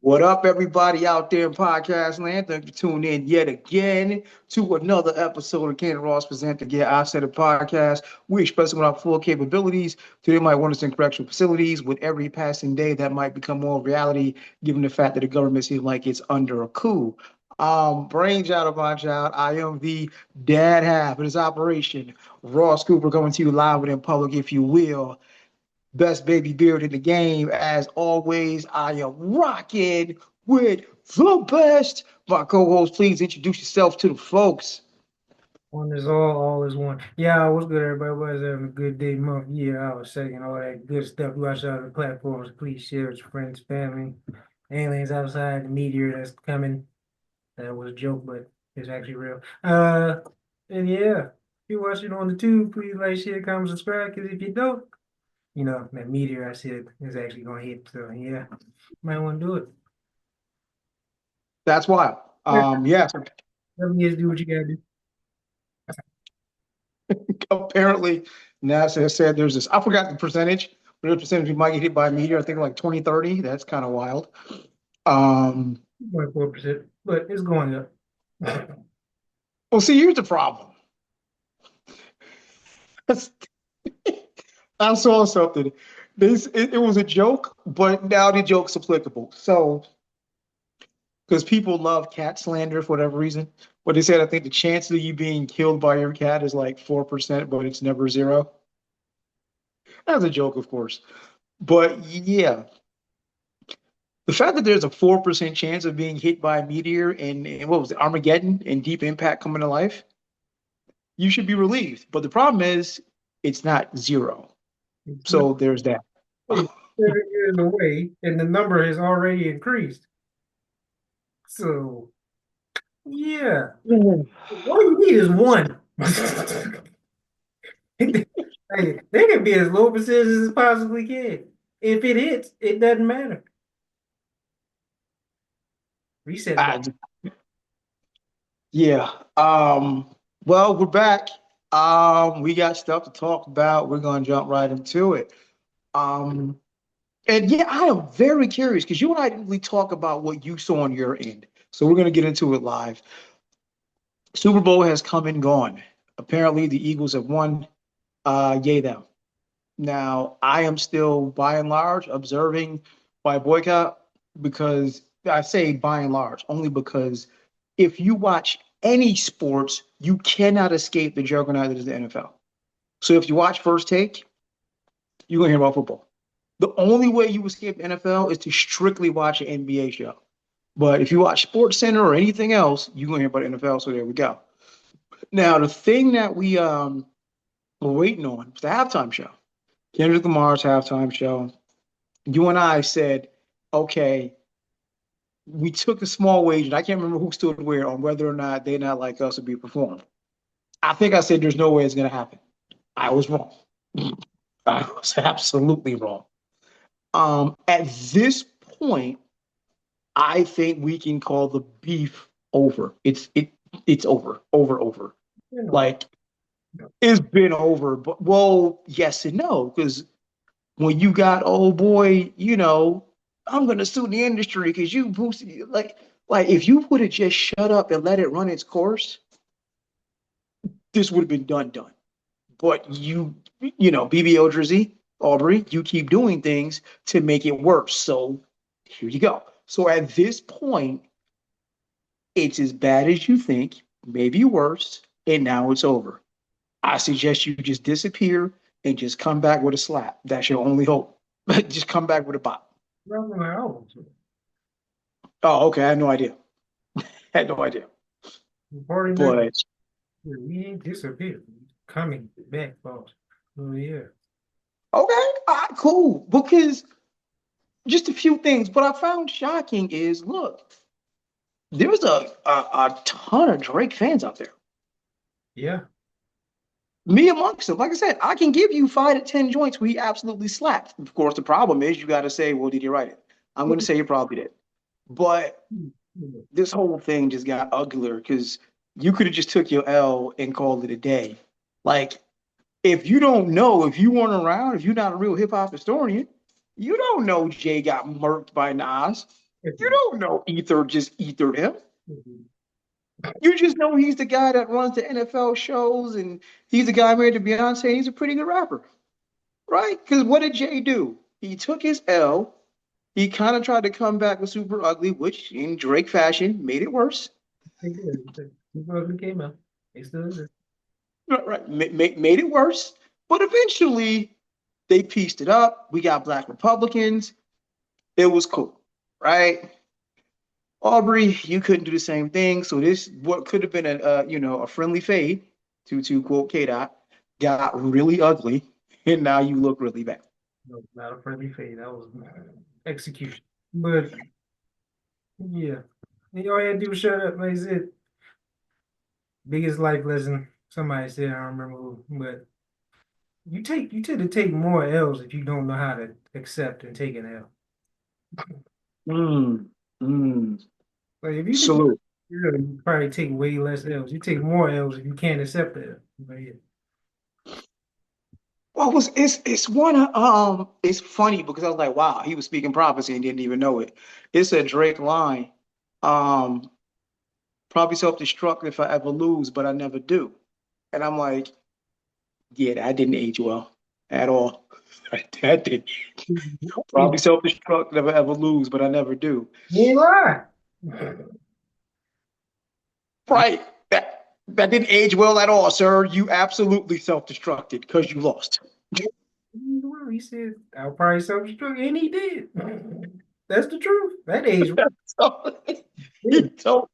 What up, everybody out there in podcast land? Thank you for tuning in yet again to another episode of Ken Ross Present the Get I Said It podcast. We express with our full capabilities. Today might want us in correctional facilities. With every passing day, that might become more reality, given the fact that the government seems like it's under a coup. Brainchild of my child, I am the dad half of this operation. Ross Cooper coming to you live and in public, if you will. Best baby beard in the game. As always, I am rocking with the best. My co-host, please introduce yourself to the folks. One is all is one. Yeah, what's good, everybody? Was having a good day, month, year, hour, second, all that good stuff. You watch out the platforms. Please share with your friends, family, aliens outside, the meteor that's coming. That was a joke, but it's actually real. And yeah, if you're watching on the tube, please like, share, comment, subscribe. Because if you don't, that meteor I said is actually gonna hit. So yeah, might want to do it. That's wild. Yeah, Yes, let me just do what you gotta do. apparently NASA has said there's this, I forgot the percentage, but the percentage we might get hit by a meteor, I think like 2030. That's kind of wild. Um, 0.4%, but it's going up. well, see, here's the problem. I saw something. It was a joke, but now the joke's applicable. So because people love cat slander for whatever reason. But they said I think the chance of you being killed by your cat is like 4%, but it's never zero. That's a joke, of course. But yeah, the fact that there's a 4% chance of being hit by a meteor in what was it, Armageddon and Deep Impact coming to life, you should be relieved. But the problem is it's not zero. It's not So there's that. it's 7 years away, and the number has already increased. So yeah, all you need is one. Hey, they can be as low percentage as possibly can. If it hits, it doesn't matter. Reset button. I, yeah. Well, we're back. We got stuff to talk about. We're gonna jump right into it. Um, and yeah, I am very curious because you and I didn't really talk about what you saw on your end. So we're gonna get into it live. Super Bowl has come and gone. Apparently, the Eagles have won. Yay them. Now, I am still by and large observing by boycott because I say by and large only because if you watch any sports, you cannot escape the juggernaut that is the NFL. So if you watch First Take, you're gonna hear about football. The only way you escape the NFL is to strictly watch an NBA show. But if you watch Sports Center or anything else, you're gonna hear about the NFL. So there we go. Now the thing that we were waiting on was the halftime show. Kendrick Lamar's halftime show. You and I said, okay, we took a small wage, and I can't remember who stood where on whether or not they not like us would be performed. I think I said there's no way it's gonna happen. I was wrong. I was absolutely wrong. At this point, I think we can call the beef over. It's over. You know, Like it's been over, but well, yes and no, because when you got old boy, I'm gonna sue the industry because you boosted like if you would have just shut up and let it run its course, this would have been done. But BBO Jersey, Aubrey, you keep doing things to make it worse. So here you go. So at this point, it's as bad as you think, maybe worse, and now it's over. I suggest you just disappear and just come back with a slap. That's your only hope. Just come back with a bop. running my own. Oh, okay. I had no idea. Had no idea. Party next. But We ain't disappeared. Coming back, boss. Oh yeah. okay, cool. Because just a few things. What I found shocking is, look, there's a ton of Drake fans out there. Yeah. Me amongst them. Like I said, I can give you 5 to 10 joints we absolutely slapped. Of course, the problem is you got to say, well, did you write it? I'm going to say you probably did. But this whole thing just got uglier because you could have just took your L and called it a day. Like, if you don't know, if you weren't around, if you're not a real hip hop historian, you don't know Jay got murked by Nas. You don't know Ether just ethered him. You just know he's the guy that runs the NFL shows and he's the guy married to Beyonce and he's a pretty good rapper, right? Because what did Jay do? He took his L. He kind of tried to come back with Super Ugly, which in Drake fashion made it worse. People came out. They still exist. Right, made it worse. But eventually they pieced it up. We got black Republicans. It was cool, right? Aubrey, you couldn't do the same thing. So this, what could have been a friendly fade, to quote K Dot, got really ugly, and now you look really bad. No, not a friendly fade. That was execution. But yeah, and all you had to do was shut up. Like I said, biggest life lesson. Somebody said, I don't remember who, but you tend to take more L's if you don't know how to accept and take an L. Mm, mm. Like if you think Salute. you're gonna probably take way less L's. You take more L's if you can't accept the L. But yeah. Well, it's one it's funny because I was like, wow, he was speaking prophecy and didn't even know it. It's a Drake line. Um, Probably self-destruct if I ever lose, but I never do. And I'm like, yeah, that didn't age well at all. That did You probably self-destruct if I ever lose, but I never do. ain't lying. Right. That didn't age well at all, sir. You absolutely self-destructed because you lost. He said, I'll probably self-destruct, and he did. That's the truth. That age. So, Yeah. so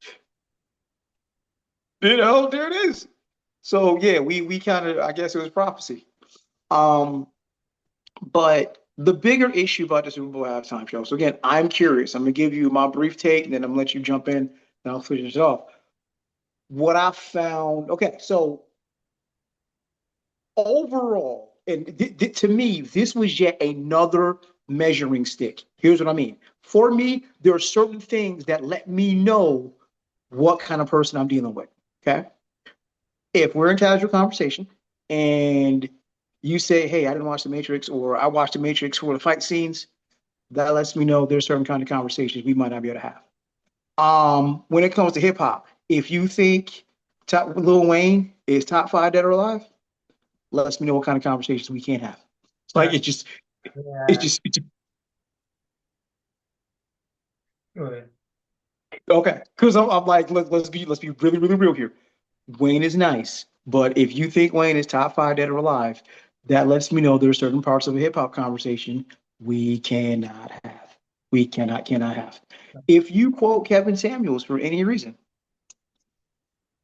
there it is. So yeah, we kind of I guess it was prophecy. Um, but the bigger issue about the Super Bowl halftime show. So again, I'm curious. I'm gonna give you my brief take, and then I'm gonna let you jump in, and I'll finish it off. What I found, okay, so overall, and to me, this was yet another measuring stick. Here's what I mean. For me, there are certain things that let me know what kind of person I'm dealing with. Okay. If we're in casual conversation and you say, hey, I didn't watch The Matrix, or I watched The Matrix for the fight scenes, that lets me know there's certain kind of conversations we might not be able to have. When it comes to hip hop, if you think Lil Wayne is top five dead or alive, lets me know what kind of conversations we can't have. Like it's Yeah. just it's, Go ahead. okay. Because I'm like, let's be really really real here. Wayne is nice, but if you think Wayne is top five dead or alive, that lets me know there's certain parts of a hip hop conversation we cannot have. We cannot have. If you quote Kevin Samuels for any reason,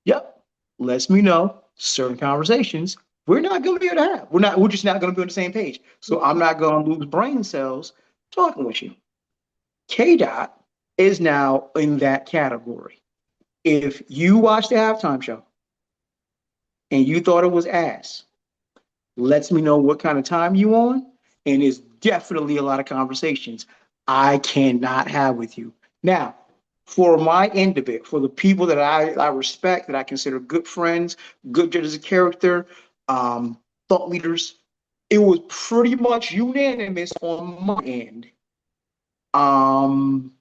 yep, lets me know certain conversations we're not going to be able to have. We're just not going to be on the same page. So I'm not going to lose brain cells talking with you. K Dot is now in that category. If you watch the halftime show and you thought it was ass, lets me know what kind of time you on, and is definitely a lot of conversations I cannot have with you. Now, for my end of it, for the people that I respect, that I consider good friends, good judges of character, thought leaders, it was pretty much unanimous on my end. Um,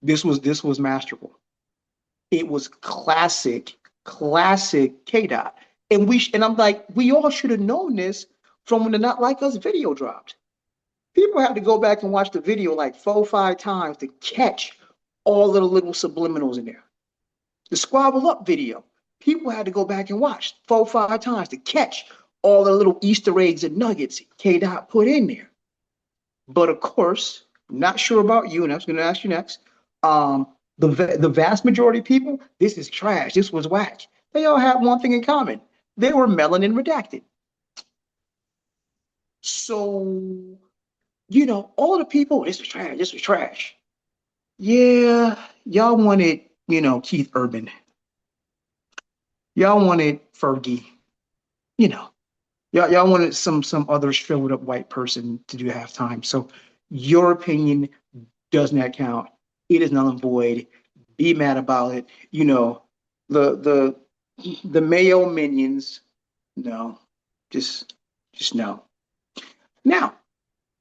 this was masterful. It was classic K Dot. And I'm like, we all should have known this from when the Not Like Us video dropped. People had to go back and watch the video like 4 or 5 times to catch all of the little subliminals in there. The Squabble Up video, people had to go back and watch 4 or 5 times to catch all the little Easter eggs and nuggets K Dot put in there. But of course, I'm not sure about you, and I was going to ask you next. Um, the vast majority of people, this is trash. This was whack. They all had one thing in common. They were melanin redacted. So, all the people, this was trash. This was trash. Yeah, y'all wanted, Keith Urban. Y'all wanted Fergie. You know, y'all wanted some other shriveled up white person to do halftime. So your opinion does not count. It is null and void. Be mad about it. The the Mayo minions, no, just no. Now,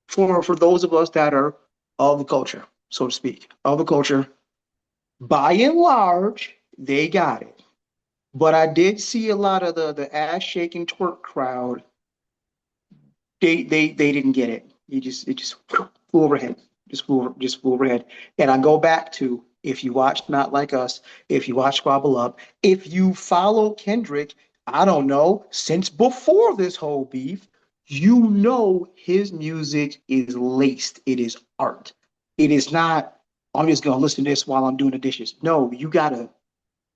for those of us that are of the culture, so to speak, of the culture. By and large, they got it. But I did see a lot of the ass shaking twerk crowd. They didn't get it. It just flew overhead. Just flew overhead. And I go back to if you watch Not Like Us, if you watch Squabble Up, if you follow Kendrick, I don't know, since before this whole beef, you know his music is laced. It is art. It is not, I'm just gonna listen to this while I'm doing the dishes. No, you gotta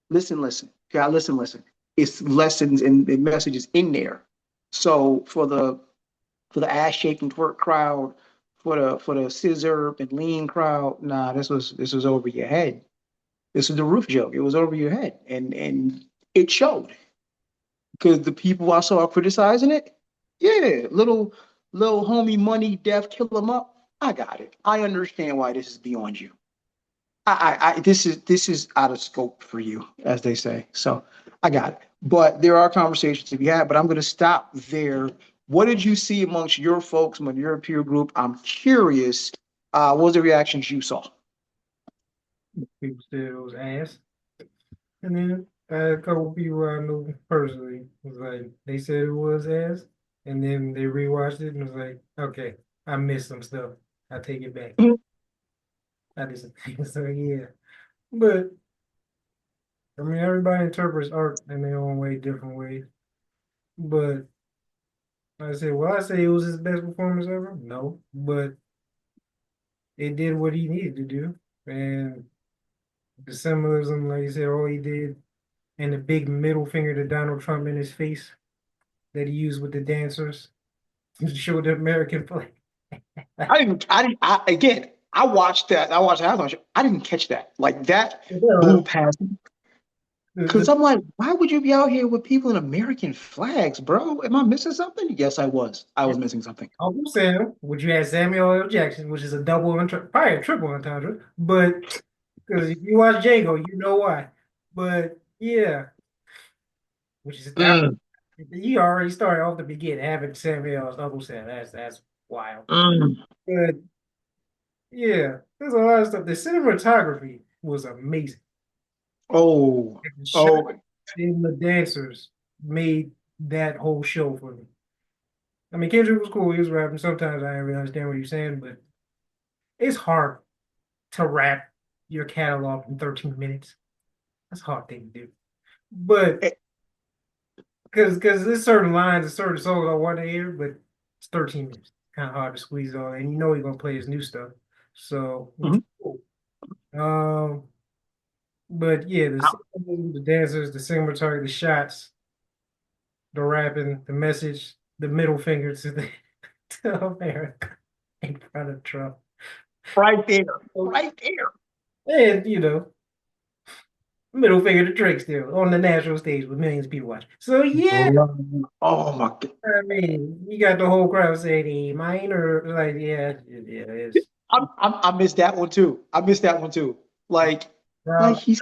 listen. You gotta listen. It's lessons and messages in there. So for the ass shaking twerk crowd, for the scissor and lean crowd, nah, this was over your head. This was the roof joke. It was over your head, and it showed because the people I saw criticizing it, yeah, little homie money, death, kill him up. I got it. I understand why this is beyond you. This is out of scope for you, as they say. So I got it. But there are conversations to be had. But I'm going to stop there. What did you see amongst your folks, among your peer group? I'm curious. What was the reactions you saw? People said it was ass. And then a couple people I knew personally was like, they said it was ass. And then they rewatched it and was like, okay, I missed some stuff. I take it back. I just, so yeah. But I mean, everybody interprets art in their own way, different ways. But I said, well, I say it was his best performance ever. No, but it did what he needed to do. And the symbolism, like you said, all he did, and the big middle finger to Donald Trump in his face that he used with the dancers to show the American flag. Again, I watched that. I watched the halftime show. I didn't catch that. Like that Yeah, blew past me. Because the, I'm like, why would you be out here with people in American flags, bro? Am I missing something? Yes, I was. I was missing something. Uncle Sam, which you had Samuel L. Jackson, which is a double, probably a triple entendre, but because if you watch Django, you know why. But yeah, which is that Mm, you already started off the beginning having Samuel as Uncle Sam. That's wild. mm. But yeah, there's a lot of stuff. The cinematography was amazing. Oh, And the shot oh, and the dancers made that whole show for me. I mean, Kendrick was cool. He was rapping. Sometimes I didn't really understand what he was saying, but it's hard to rap your catalog in 13 minutes. That's a hard thing to do. But eh, because there's certain lines and certain songs I want to hear, but it's 13 minutes. Kind of hard to squeeze on. And you know he's gonna play his new stuff. So which mhm. was cool. But yeah, the dancers, the cinematography, the shots, the rapping, the message, the middle finger to the to America in front of Trump. Right there, So, right there. and middle finger to Drake still on the national stage with millions of people watching. So yeah, Oh my God. I mean, you got the whole crowd saying A minor, like yeah, it's I missed that one too. I missed that one too. Like crowd. he's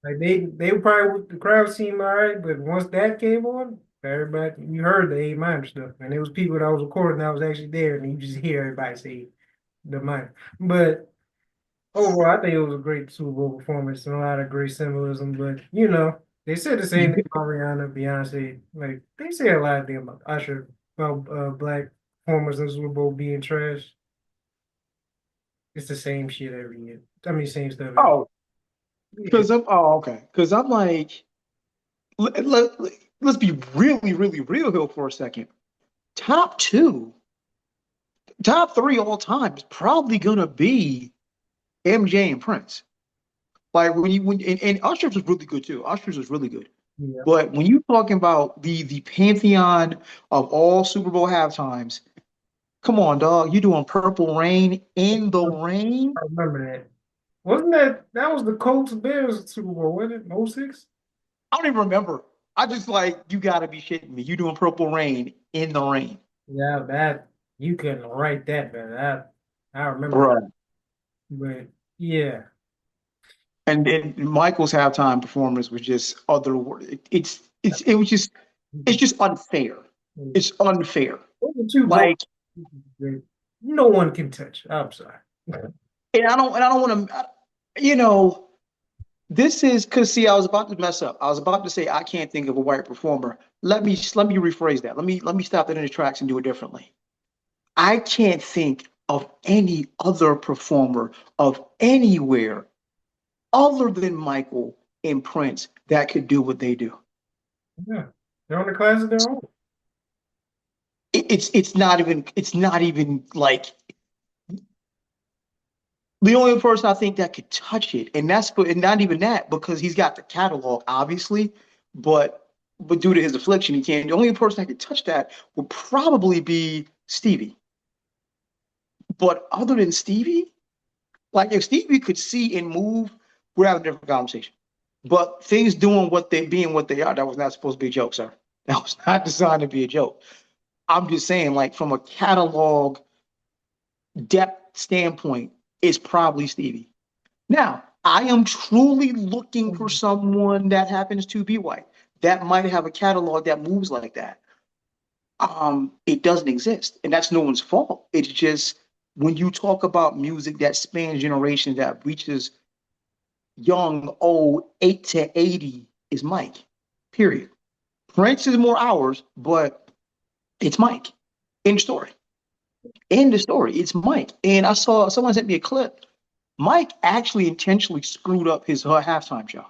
Like they probably the crowd seemed all right, but once that came on, everybody you heard the A minor stuff, and there was people that was recording that was actually there, and you just hear everybody say the minor. But overall, I think it was a great Super Bowl performance and a lot of great symbolism. But they said the same thing about Rihanna, Beyonce. Like they say a lot of things about Usher, about black performers in the Super Bowl being trash. It's the same shit every year. I mean, same stuff every. oh, Yeah, because I'm okay. Because I'm like, let's be really real here for a second. Top two, top three all time is probably gonna be MJ and Prince. Like and Usher's was really good too. Usher's was really good. yeah. But when you're talking about the pantheon of all Super Bowl halftimes, come on, dog. You doing Purple Rain in the rain? I remember that. Wasn't that was the Colts Bears Super Bowl, wasn't it? 06? I don't even remember. I just like you got to be shitting me. You doing Purple Rain in the rain, Yeah, that you couldn't write that better. I remember that. bro. But yeah. And then Michael's halftime performance was just otherworldly. It was just it's just unfair. It's unfair. Those are two goals. Like No one can touch. I'm sorry. And I don't want to, you know, this is because see, I was about to mess up. I was about to say I can't think of a white performer. Let me rephrase that. Let me stop that in the tracks and do it differently. I can't think of any other performer of anywhere other than Michael and Prince that could do what they do. Yeah, they're on the class of their own. It's not even like the only person I think that could touch it, and not even that because he's got the catalog, obviously, but due to his affliction, he can't. The only person that could touch that would probably be Stevie. But other than Stevie, like if Stevie could see and move, we're having a different conversation. But things doing what they being what they are, that was not supposed to be a joke, sir. That was not designed to be a joke. I'm just saying, like from a catalog depth standpoint, it's probably Stevie. Now, I am truly looking for someone that happens to be white that might have a catalog that moves like that. It doesn't exist, and that's no one's fault. It's just when you talk about music that spans generations, that reaches young, old, 8 to 80, is Mike. Period. Prince is more ours, but it's Mike. End of story. End of story. It's Mike. And I saw someone sent me a clip. Mike actually intentionally screwed up his halftime show.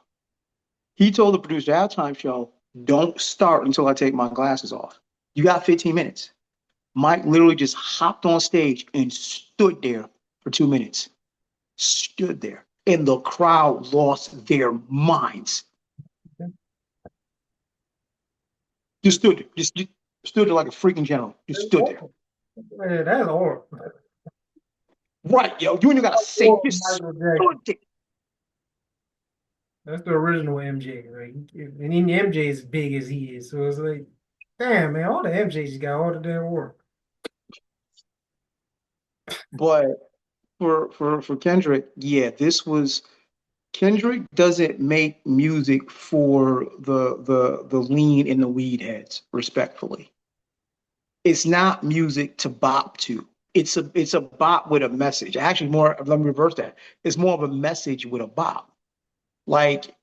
He told the producer halftime show, "Don't start until I take my glasses off. You got 15 minutes." Mike literally just hopped on stage and stood there for 2 minutes. Stood there. And the crowd lost their minds. Just stood there. Just stood there like a freaking general. Just stood there. Man, that's horrible. Right, yo. You ain't even gotta say, Poor just Michael stood Jackson. there. That's the original MJ, right? And even MJ is as big as he is. So it's like, damn, man, all the MJs got all the damn work. But for Kendrick, yeah, this was Kendrick doesn't make music for the lean and the weed heads, respectfully. It's not music to bop to. It's a bop with a message. Actually, more let me reverse that. It's more of a message with a bop. Like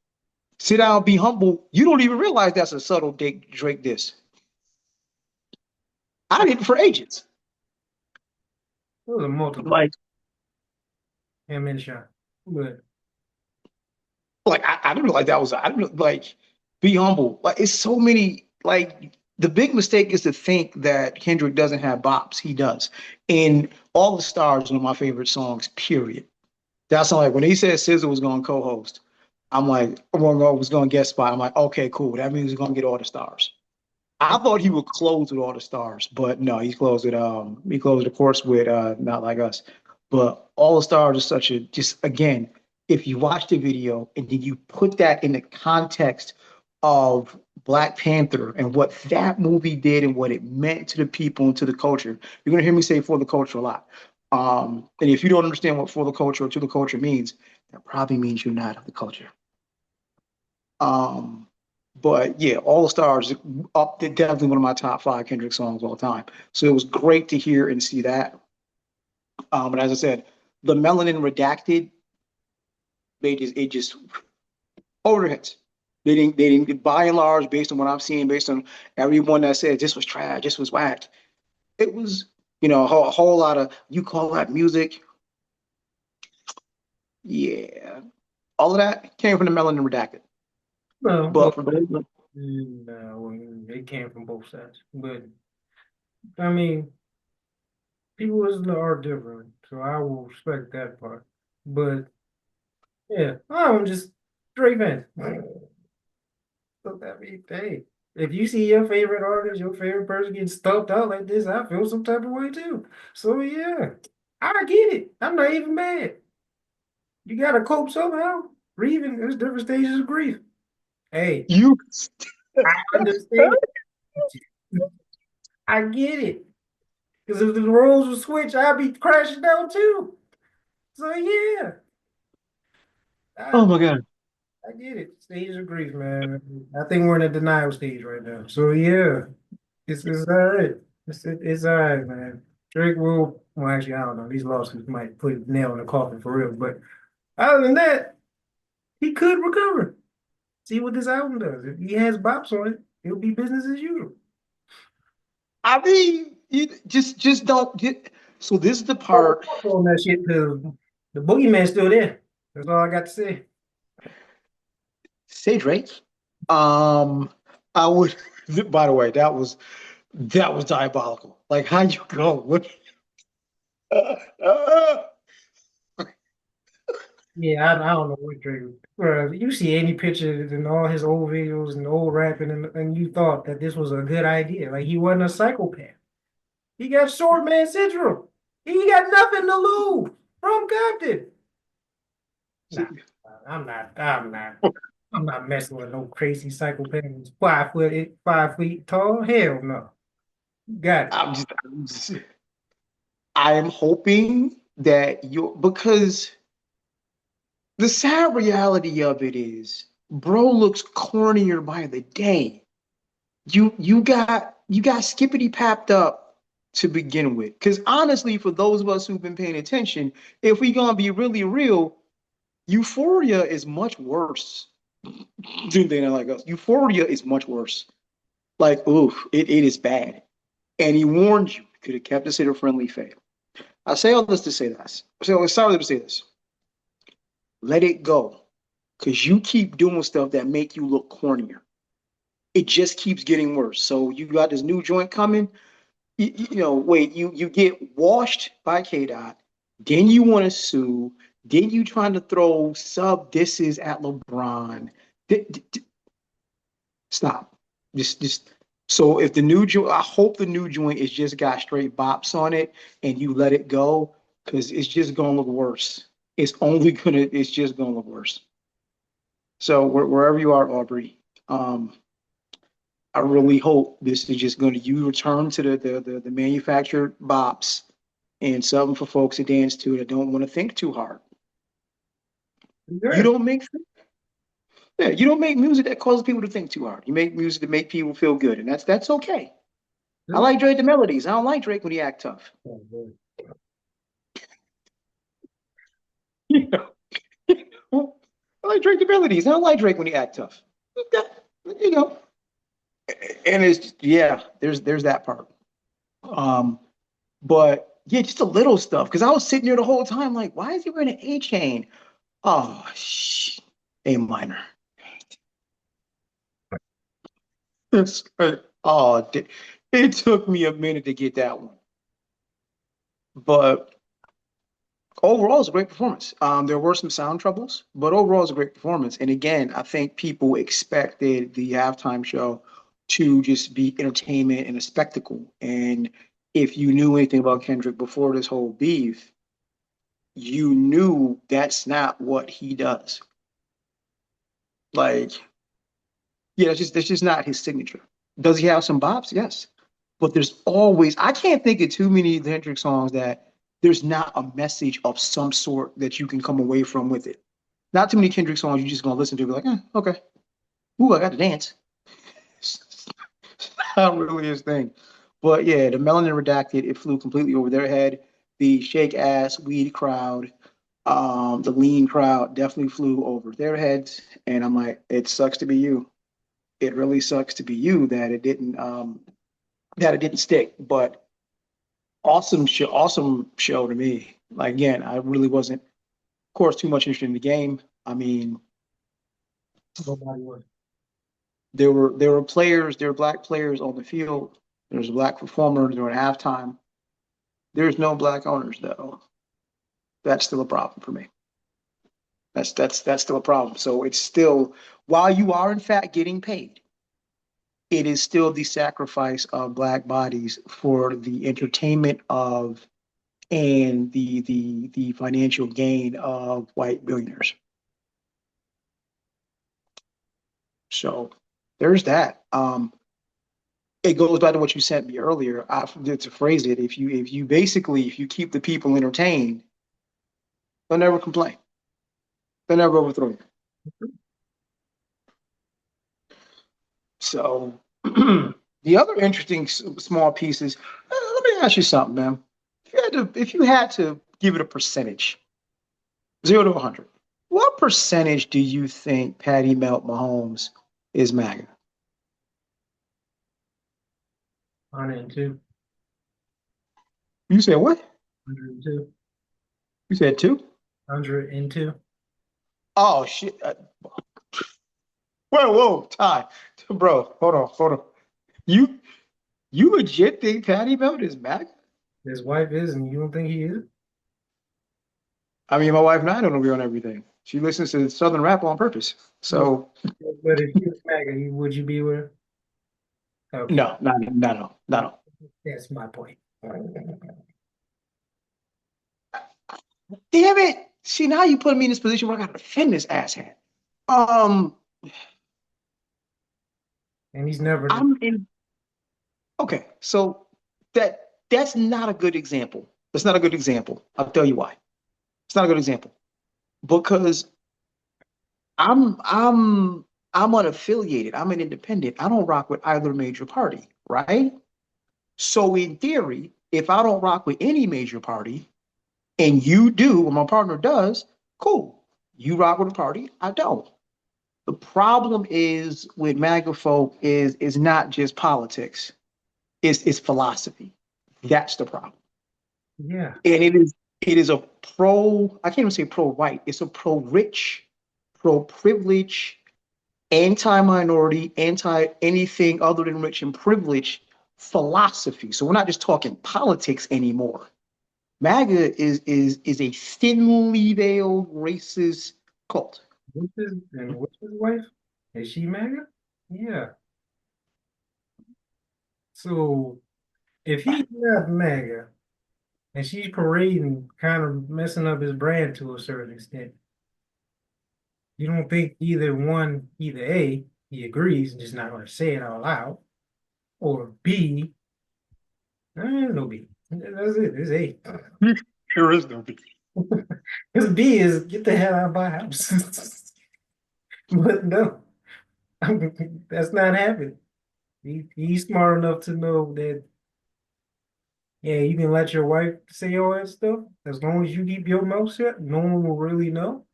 sit down, be humble. You don't even realize that's a subtle Drake diss. I did it for ages. It was a multiple Like him and shot. But I didn't realize that was I didn't like be humble. Like it's so many like the big mistake is to think that Kendrick doesn't have bops. He does. And All the Stars, one of my favorite songs, period. That's not like when he said SZA was going to co-host, I'm like, was going to guest spot. I'm like, okay, cool. That means he's going to get all the stars. I thought he would close with all the stars, but no, he closed of course with Not Like Us. But All the Stars is such a just again, if you watch the video and then you put that in the context of Black Panther and what that movie did and what it meant to the people and to the culture, you're gonna hear me say for the culture a lot. And if you don't understand what for the culture or to the culture means, that probably means you're not of the culture. Um, but yeah, All the Stars up definitely one of my top five Kendrick songs of all time. So it was great to hear and see that. And as I said, the Melanin Redacted, it just overhits. They didn't by and large, based on what I've seen, based on everyone that said this was trash, this was whacked. It was, a whole lot of you call that music. Yeah. All of that came from the Melanin Redacted. no, But well, for those no, it came from both sides. But I mean, people listen to art differently, so I will respect that part. But yeah, I'm just Drake fan. So that means, hey, if you see your favorite artist, your favorite person getting stumped out like this, I feel some type of way too. So yeah, I get it. I'm not even mad. You gotta cope somehow. Grieving, there's different stages of grief. Hey, you I understand. I get it. Because if the roles were switched, I'd be crashing down too. So yeah, Oh I my God. I get it. Stages of grief, man. I think we're in a denial stage right now. So yeah, it's all right. It's all right, man. Drake will Well, actually, I don't know. These lawsuits might put a nail in the coffin for real. But other than that, he could recover. See what this album does. If he has bops on it, it'll be business as usual. I mean, you just don't get. So this is the Oh, part. on that shit because the boogeyman's still there. That's all I got to say. Say Drake. Um, I would. By the way, that was diabolical. Like how you go? What? Yeah, I don't know what Drake. Bro, you see any pictures and all his old videos and old rapping, and you thought that this was a good idea. Like he wasn't a psychopath. He got short man syndrome. He got nothing to lose from Compton. Nah, I'm not. I'm not. I'm not messing with no crazy psychopath who's 5 foot, 5 feet tall. Hell no. Got it. I'm just I'm hoping that you because the sad reality of it is, bro looks cornier by the day. You got skippity papped up to begin with. Because honestly, for those of us who've been paying attention, if we gonna be really real, Euphoria is much worse than they like us. Euphoria is much worse. Like, ooh, it is bad. And he warned you, could have kept us in a friendly fail. I say all this to say this. So sorry to say this. Let it go. Because you keep doing stuff that make you look cornier. It just keeps getting worse. So you got this new joint coming. Wait, you get washed by K Dot, then you want to sue, then you trying to throw sub disses at LeBron. Stop. Just so if the new joint, I hope the new joint is just got straight bops on it and you let it go because it's just gonna look worse. It's just gonna look worse. So wherever you are, Aubrey, um, I really hope this is just going to you return to the manufactured bops and something for folks to dance to that don't want to think too hard. You Good. don't make Yeah, you don't make music that causes people to think too hard. You make music to make people feel good, and that's okay. I like Drake the melodies. I don't like Drake when he act tough. You know, I like Drake the melodies. I don't like Drake when he act tough. You know, and it's yeah, there's that part. Um, but yeah, just a little stuff because I was sitting there the whole time like, why is he wearing an A chain? Oh, A minor. It's like, oh, it took me a minute to get that one, but overall, it's a great performance. There were some sound troubles, but overall, it's a great performance. And again, I think people expected the halftime show to just be entertainment and a spectacle. And if you knew anything about Kendrick before this whole beef, you knew that's not what he does. Like, yeah, that's just not his signature. Does he have some bops? Yes. But there's always, I can't think of too many Kendrick songs that there's not a message of some sort that you can come away from with it. Not too many Kendrick songs you're just gonna listen to and be like, okay. Ooh, I got to dance. It's not really his thing. But yeah, the Melanin Redacted, it flew completely over their head. The shake ass weed crowd, the lean crowd definitely flew over their heads. And I'm like, it sucks to be you. It really sucks to be you that it didn't stick. But awesome show to me. Like again, I really wasn't, of course, too much interested in the game. I mean, Nobody was. there were players, there were black players on the field. There's a black performer during halftime. There's no black owners though. That's still a problem for me. That's still a problem. So it's still, while you are in fact getting paid, it is still the sacrifice of black bodies for the entertainment of and the financial gain of white billionaires. So there's that. It goes back to what you sent me earlier. To phrase it, if you keep the people entertained, they'll never complain. They'll never overthrow you. So the other interesting small pieces. Let me ask you something, man. if you had to give it a percentage, 0 to 100, what percentage do you think Patty Melt Mahomes is MAGA? 102, You said what? 102, You said two? 102. Oh shit! Whoa, Ty, bro, hold on. You you legit think Patty Melt is MAGA? His wife is, and you don't think he is? I mean, my wife and I don't agree on everything. She listens to Southern rap on purpose. But, So but if he was MAGA, would you be with her? Okay, no, no. that's my point. Damn it! See, now you put me in this position where I gotta defend this asshat. Um, And he's never. I'm in. Okay, so that's not a good example. That's not a good example. I'll tell you why. It's not a good example because I'm I'm I'm unaffiliated. I'm an independent. I don't rock with either major party, right? So in theory, if I don't rock with any major party and you do, or my partner does, cool. You rock with a party, I don't. The problem is with MAGA folk is not just politics. It's philosophy. That's the problem. Yeah. And it is a pro, I can't even say pro white, it's a pro rich, pro privilege, anti minority, anti anything other than rich and privilege philosophy. So we're not just talking politics anymore. MAGA is a thinly veiled racist cult. What's his wife? Is she MAGA? Yeah. So if he's not MAGA and she's parading, kind of messing up his brand to a certain extent, you don't think either A, he agrees and just not going to say it out loud, or B, no B. That's it. It's A. There is no beef. Because B is get the hell out of my house. But no, that's not happening. He's smart enough to know that, yeah, you can let your wife say all that stuff. As long as you keep your mouth shut, no one will really know,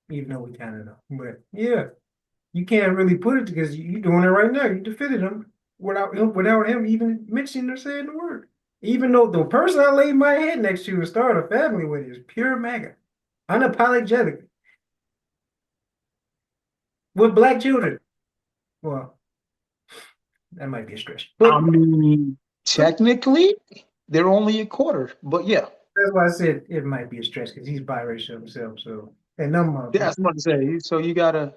even though we kind of know. But yeah, you can't really put it because you're doing it right now. You defended him without him even mentioning or saying the word. Even though the person I laid my head next to and started a family with is pure MAGA, unapologetically, with black children. Well, that might be a stretch, I but mean, technically, they're only a quarter, but yeah. that's why I said it might be a stretch because he's biracial himself. So, and I'm Yeah, I was about to say. So you gotta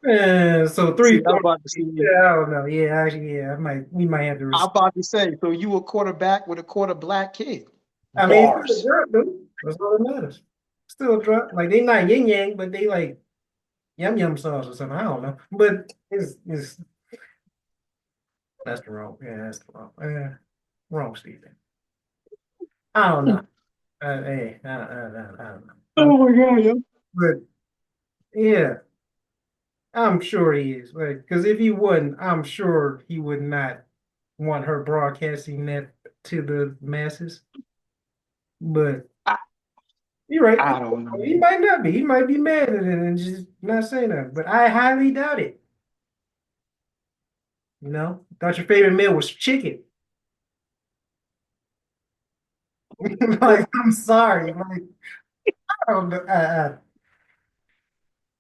so see. three, I was four. about to see. Yeah, I don't know. Yeah, actually, yeah, I might. We might have to. I'm about to say. So you a quarterback with a quarter black kid. I mean, it's still a Bars. drop, dude. That's all that matters. Still a drop. Like they not yin yang, but they like yum yum sauce or something. I don't know, but it's that's the wrong. Yeah, that's the wrong. Wrong statement. I don't know. Hey, I don't know. Oh my god, yo. But yeah, I'm sure he is. Like, because if he wouldn't, I'm sure he would not want her broadcasting that to the masses. But I, you're right. I don't He know. might not be. He might be mad at it and just not say nothing. But I highly doubt it. Thought your favorite meal was chicken. Like, I'm sorry. Like, I don't know.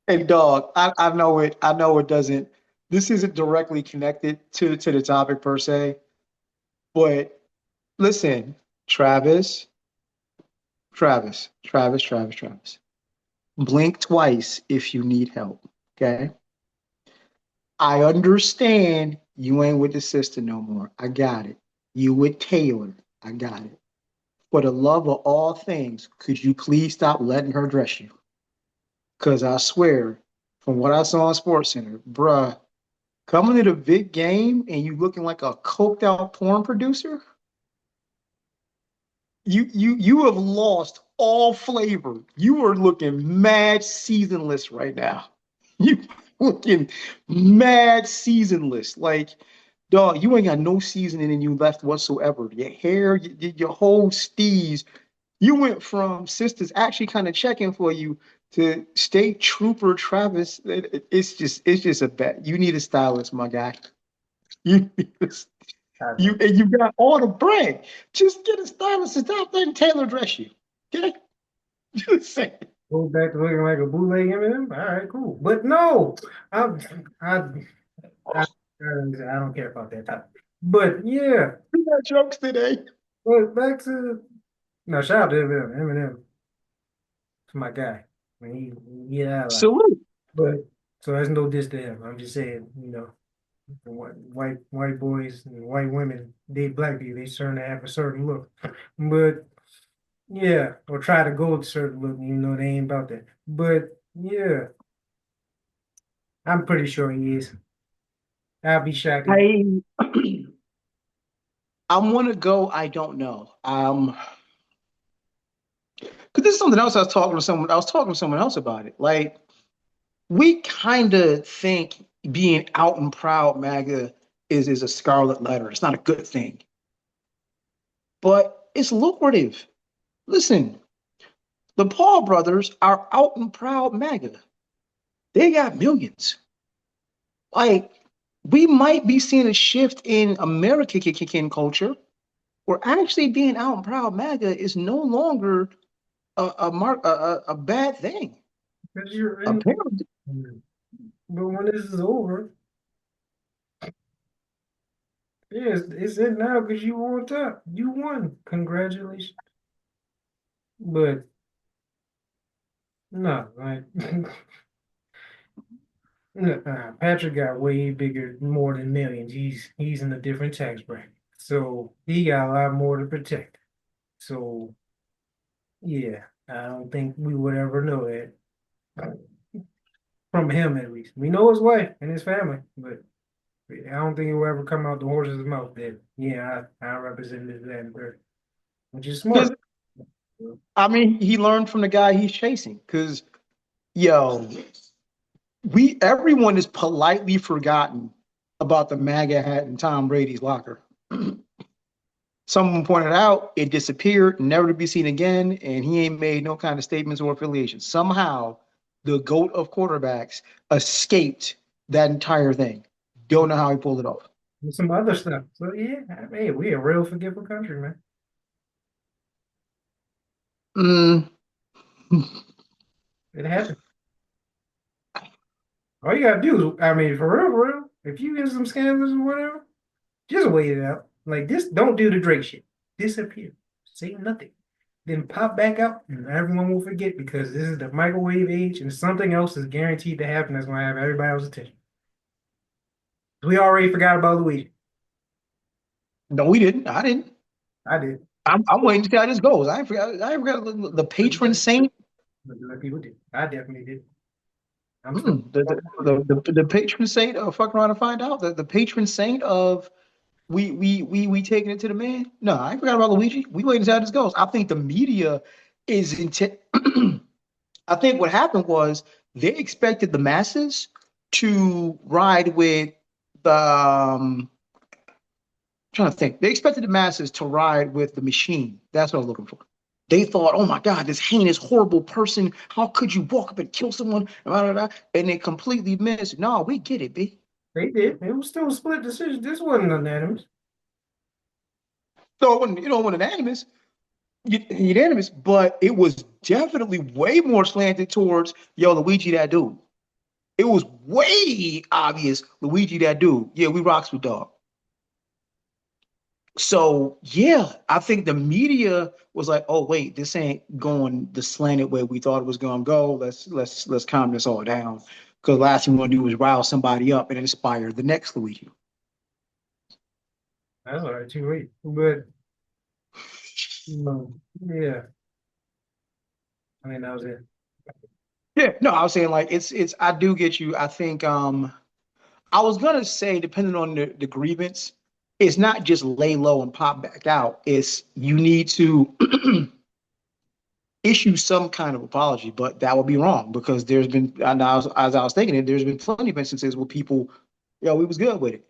And dog, I know it. I know it doesn't. This isn't directly connected to the topic per se, but listen, Travis, Travis. Blink twice if you need help. Okay. I understand you ain't with the sister no more. I got it. You with Taylor. I got it. For the love of all things, could you please stop letting her dress you? Because I swear, from what I saw on Sports Center, bruh, coming to the big game and you looking like a coked out porn producer, you have lost all flavor. You are looking mad seasonless right now. You looking mad seasonless. Like Dog, you ain't got no seasoning in you left whatsoever. Your hair, your whole steez. You went from sisters actually kind of checking for you to state trooper Travis. It's just a bet. You need a stylist, my guy. You need a, I you know. and you got all the bread. Just get a stylist and stop letting Taylor dress you. Okay? Just saying. Go back to looking like a bootleg Eminem. All right, cool. But no, I, I, I, I don't care about that topic. But yeah, We got jokes today. but back to no shout out to Eminem. Eminem is my guy. I mean, yeah, like, Salute. but so there's no diss to him. I'm just saying, white boys and white women date black people. They certain to have a certain look, but yeah, or try to go a certain look. You know, they ain't about that. But yeah, I'm pretty sure he is. I'll be shocked if I I want to go. I don't know. Because this is something else I was talking to someone. I was talking to someone else about it. Like we kind of think being out and proud MAGA is a scarlet letter. It's not a good thing, but it's lucrative. Listen, the Paul brothers are out and proud MAGA. They got millions. Like we might be seeing a shift in American culture where actually being out and proud MAGA is no longer a bad thing. because you're in. Apparently, But when this is over, yeah, it's it now because you on top. You won. Congratulations. But no, like Patrick got way bigger, more than millions. He's in a different tax bracket, so he got a lot more to protect. So yeah, I don't think we would ever know that from him at least. We know his wife and his family, but I don't think it will ever come out the horse's mouth that yeah, I represent this that and third, which is because smart. I mean, he learned from the guy he's chasing. Because yo, we everyone is politely forgotten about the MAGA hat in Tom Brady's locker. Someone pointed out it disappeared, never to be seen again, and he ain't made no kind of statements or affiliations. Somehow, the GOAT of quarterbacks escaped that entire thing. Don't know how he pulled it off. And some other stuff. So yeah, I mean, we a real forgiving country, man. Mm. It happened. All you gotta do is, I mean, for real, if you get some scandals or whatever, just wait it out. Like this, don't do the Drake shit. Disappear. Say nothing. Then pop back out and everyone will forget because this is the microwave age and something else is guaranteed to happen that's gonna have everybody else's attention. We already forgot about Luigi. No, we didn't. I didn't. I did. I'm waiting to see how this goes. I forgot the patron saint. But people did. I definitely did. I'm still. The patron saint of fuck around and find out. The patron saint of we taking it to the man. No, I ain't forgot about Luigi. We waiting to see how this goes. I think the media is intent. I think what happened was they expected the masses to ride with the trying to think. They expected the masses to ride with the machine. That's what I was looking for. They thought, oh my God, this heinous, horrible person. How could you walk up and kill someone? Blah, blah, blah. And they completely missed. No, we get it, B. They did. It was still a split decision. This wasn't unanimous. So it wasn't unanimous, but it was definitely way more slanted towards, yo, Luigi, that dude. It was way obvious, Luigi, that dude. Yeah, we rocks with dog. So yeah, I think the media was like, "Oh wait, this ain't going the slanted way we thought it was going to go. Let's calm this all down." Because last thing we want to do is rile somebody up and inspire the next Luigi. That's all right, too late. But yeah, I mean that was it. Yeah, no, I was saying like it's. I do get you. I think I was gonna say depending on the grievance, it's not just lay low and pop back out. It's you need to issue some kind of apology, but that would be wrong because there's been, and as I was thinking it, there's been plenty of instances where people, we was good with it.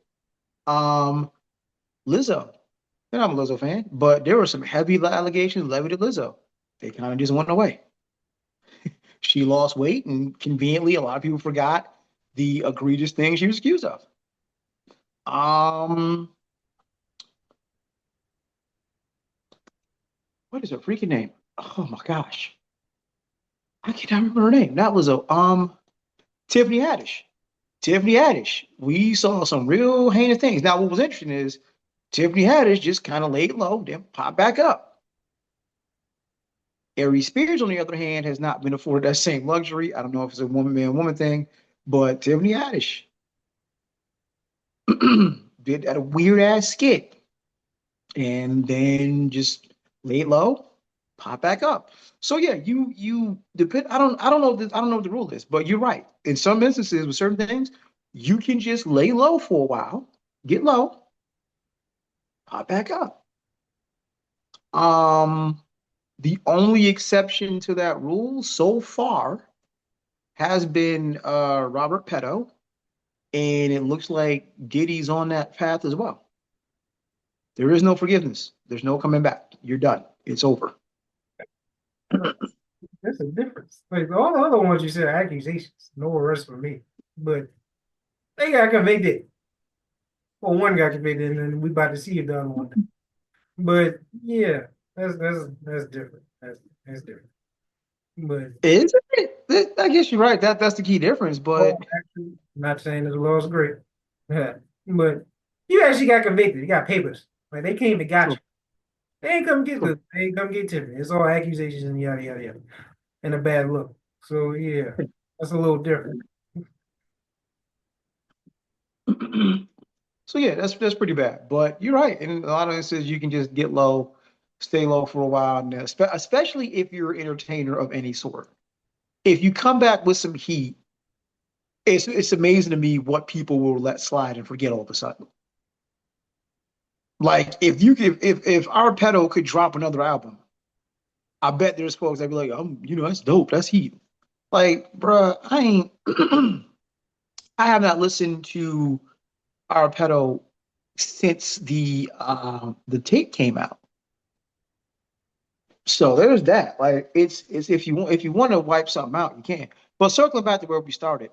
Um, Lizzo. And I'm a Lizzo fan, but there were some heavy allegations levied at Lizzo. They kind of just went away. She lost weight, and conveniently, a lot of people forgot the egregious things she was accused of. Um, what is her freaking name? Oh my gosh, I cannot remember her name. Not Lizzo. Tiffany Haddish. Tiffany Haddish. We saw some real heinous things. Now, what was interesting is Tiffany Haddish just kind of laid low, then popped back up. Aries Spears, on the other hand, has not been afforded that same luxury. I don't know if it's a woman man woman thing, but Tiffany Haddish did that a weird ass skit and then just laid low, pop back up. So yeah, you depend. I don't know what the rule is, but you're right. In some instances with certain things, you can just lay low for a while, get low, pop back up. Um, the only exception to that rule so far has been Robert Petto, and it looks like Diddy's on that path as well. There is no forgiveness. There's no coming back. You're done. It's over. That's a difference. Like all the other ones you said are accusations, no arrest for me. But they got convicted. Well, one got convicted, and then we about to see it done one. But yeah, that's different. That's different. But Is it? I guess you're right. That's the key difference. well, But actually, not saying that the law is great. Yeah. But you actually got convicted. You got papers. Like they came to got true, you. They ain't come get true. the. They ain't come get Tiffany. It's all accusations and yada yada yada, and a bad look. So yeah, that's a little different. So yeah, that's pretty bad. But you're right. In a lot of instances, you can just get low, stay low for a while, and especially if you're an entertainer of any sort. If you come back with some heat, it's amazing to me what people will let slide and forget all of a sudden. Like if our pedo could drop another album, I bet there's folks that be like, that's dope, that's heat. Like, bruh, I ain't I have not listened to our pedo since the tape came out. So there's that. Like it's if you want to wipe something out, you can. But circling back to where we started,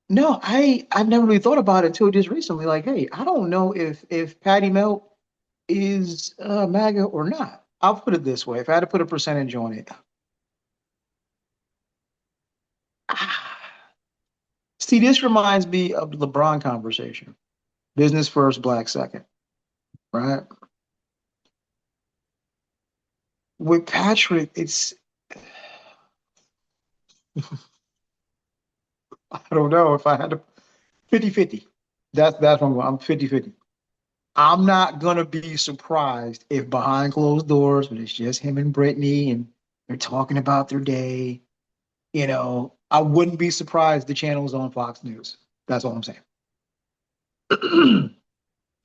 no, I never really thought about it until just recently. Like, hey, I don't know if Patty Melt is MAGA or not. I'll put it this way: if I had to put a percentage on it, see, this reminds me of the LeBron conversation: business first, black second, right? With Patrick, it's I don't know if I had to 50-50. That's what I'm 50-50. I'm not gonna be surprised if behind closed doors, when it's just him and Brittany and they're talking about their day, I wouldn't be surprised the channel's on Fox News. That's all I'm saying.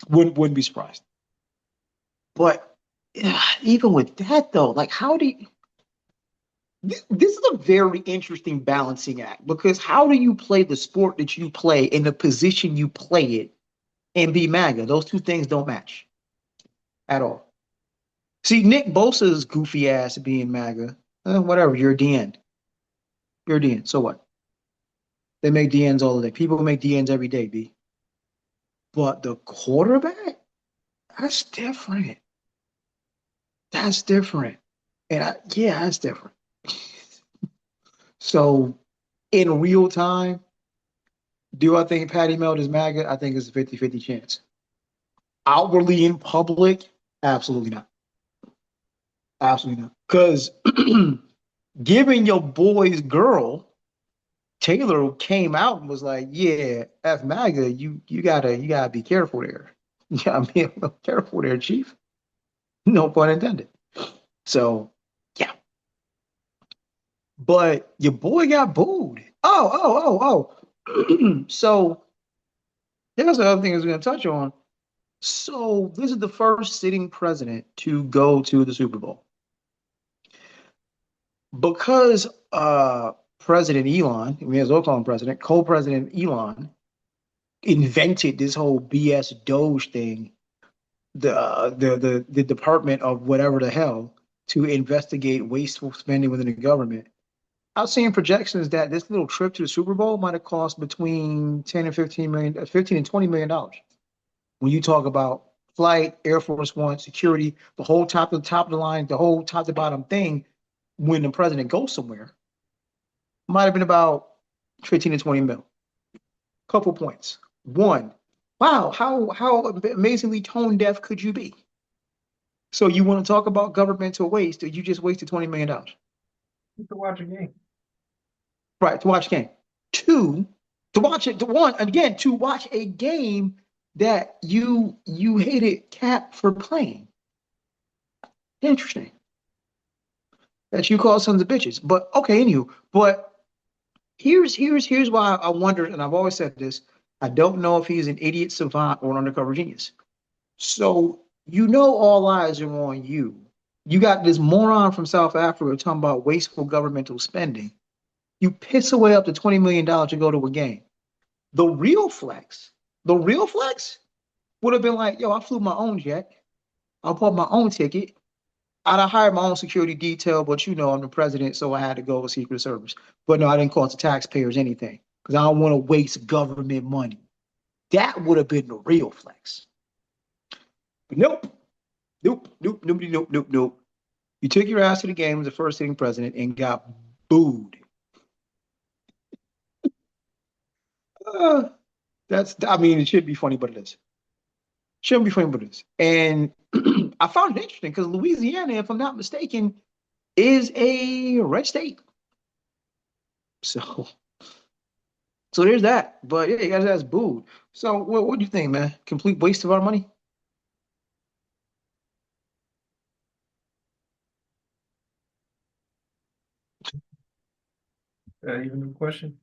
Wouldn't be surprised. But even with that though, like how do you this is a very interesting balancing act because how do you play the sport that you play in the position you play it and be MAGA? Those two things don't match at all. See, Nick Bosa's goofy ass being MAGA, whatever, you're a DN. You're a DN. So what? They make DNs all the day. People make DNs every day, B. But the quarterback, that's different. That's different. Yeah, that's different. So in real time, do I think Patty Melt is MAGA? I think it's a 50-50 chance. Outwardly in public, absolutely not. Absolutely not. Because giving your boy's girl, Taylor came out and was like, "Yeah, F MAGA, you gotta be careful there. You gotta be a little careful there, Chief. No pun intended." So yeah, but your boy got booed. Oh. So there's the other thing I was going to touch on. So this is the first sitting president to go to the Super Bowl because President Elon, we may as well call him president, co-president Elon invented this whole BS Doge thing, the Department of whatever the hell to investigate wasteful spending within the government. I was seeing projections that this little trip to the Super Bowl might have cost between 10 and 15 million, 15 and $20 million. When you talk about flight, Air Force One, security, the whole top of the line, the whole top to bottom thing, when the president goes somewhere, might have been about 15 to 20 mil. Couple points. One, wow, how amazingly tone deaf could you be? So you want to talk about governmental waste, or you just wasted $20 million? You can watch a game. Right, to watch a game. Two, to watch it, to one, again, to watch a game that you hated Cap for playing. Interesting. That you call sons of bitches. But okay, anywho. But here's why I wondered, and I've always said this. I don't know if he's an idiot savant or an undercover genius. So you know all eyes are on you. You got this moron from South Africa talking about wasteful governmental spending. You piss away up to $20 million to go to a game. The real flex would have been like, yo, I flew my own jet. I bought my own ticket. I'd have hired my own security detail, but you know, I'm the president, so I had to go with Secret Service. But no, I didn't cost the taxpayers anything because I don't want to waste government money. That would have been the real flex. But nope, nope. You took your ass to the game as the first sitting president and got booed. Uh, I mean, it should be funny, but it is. Shouldn't be funny, but it is. And I found it interesting because Louisiana, if I'm not mistaken, is a red state. So, so there's that. But yeah, you guys ass booed. So what do you think, man? Complete waste of our money? Even a question.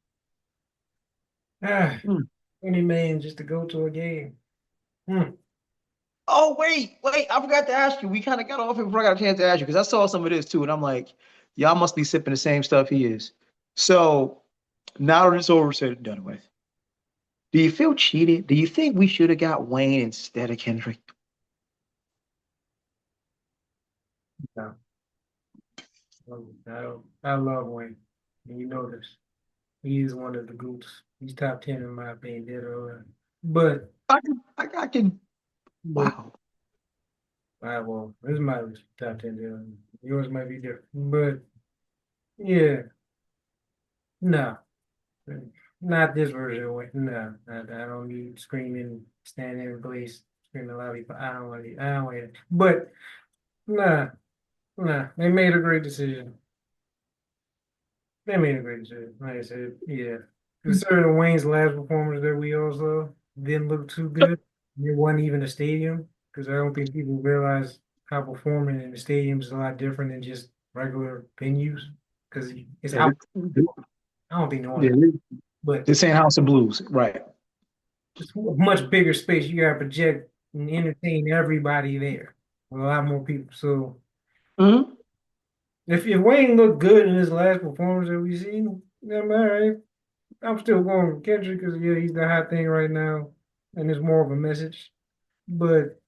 Ah, Hmm. 20 million just to go to a game. Hmm. Oh, wait. I forgot to ask you. We kind of got off it before I got a chance to ask you because I saw some of this too. And I'm like, y'all must be sipping the same stuff he is. So now that it's over, said and done with. Do you feel cheated? Do you think we should have got Wayne instead of Kendrick? No, I love Wayne. And you know this. He is one of the groups. He's top 10 in my opinion, dead or alive. But, I can. but, Wow. well, this might be top 10 dead or alive. Yours might be different. But, yeah, no, not this version of Wayne. No, I don't need screaming, standing in place, screaming loudly. I don't want it. I don't want it. But, nah, nah, they made a great decision. They made a great decision. Like I said, yeah. Considering Wayne's last performance that we all saw didn't look too good. It wasn't even a stadium because I don't think people realize how performing in the stadium is a lot different than just regular venues because it's Yeah, out. I don't think no one yeah, knows, but this ain't House of Blues, right? it's a much bigger space. You got to project and entertain everybody there. A lot more people. So Hmm. if Wayne looked good in his last performance that we seen, then all right. I'm still going with Kendrick because yeah, he's the hot thing right now, and it's more of a message. But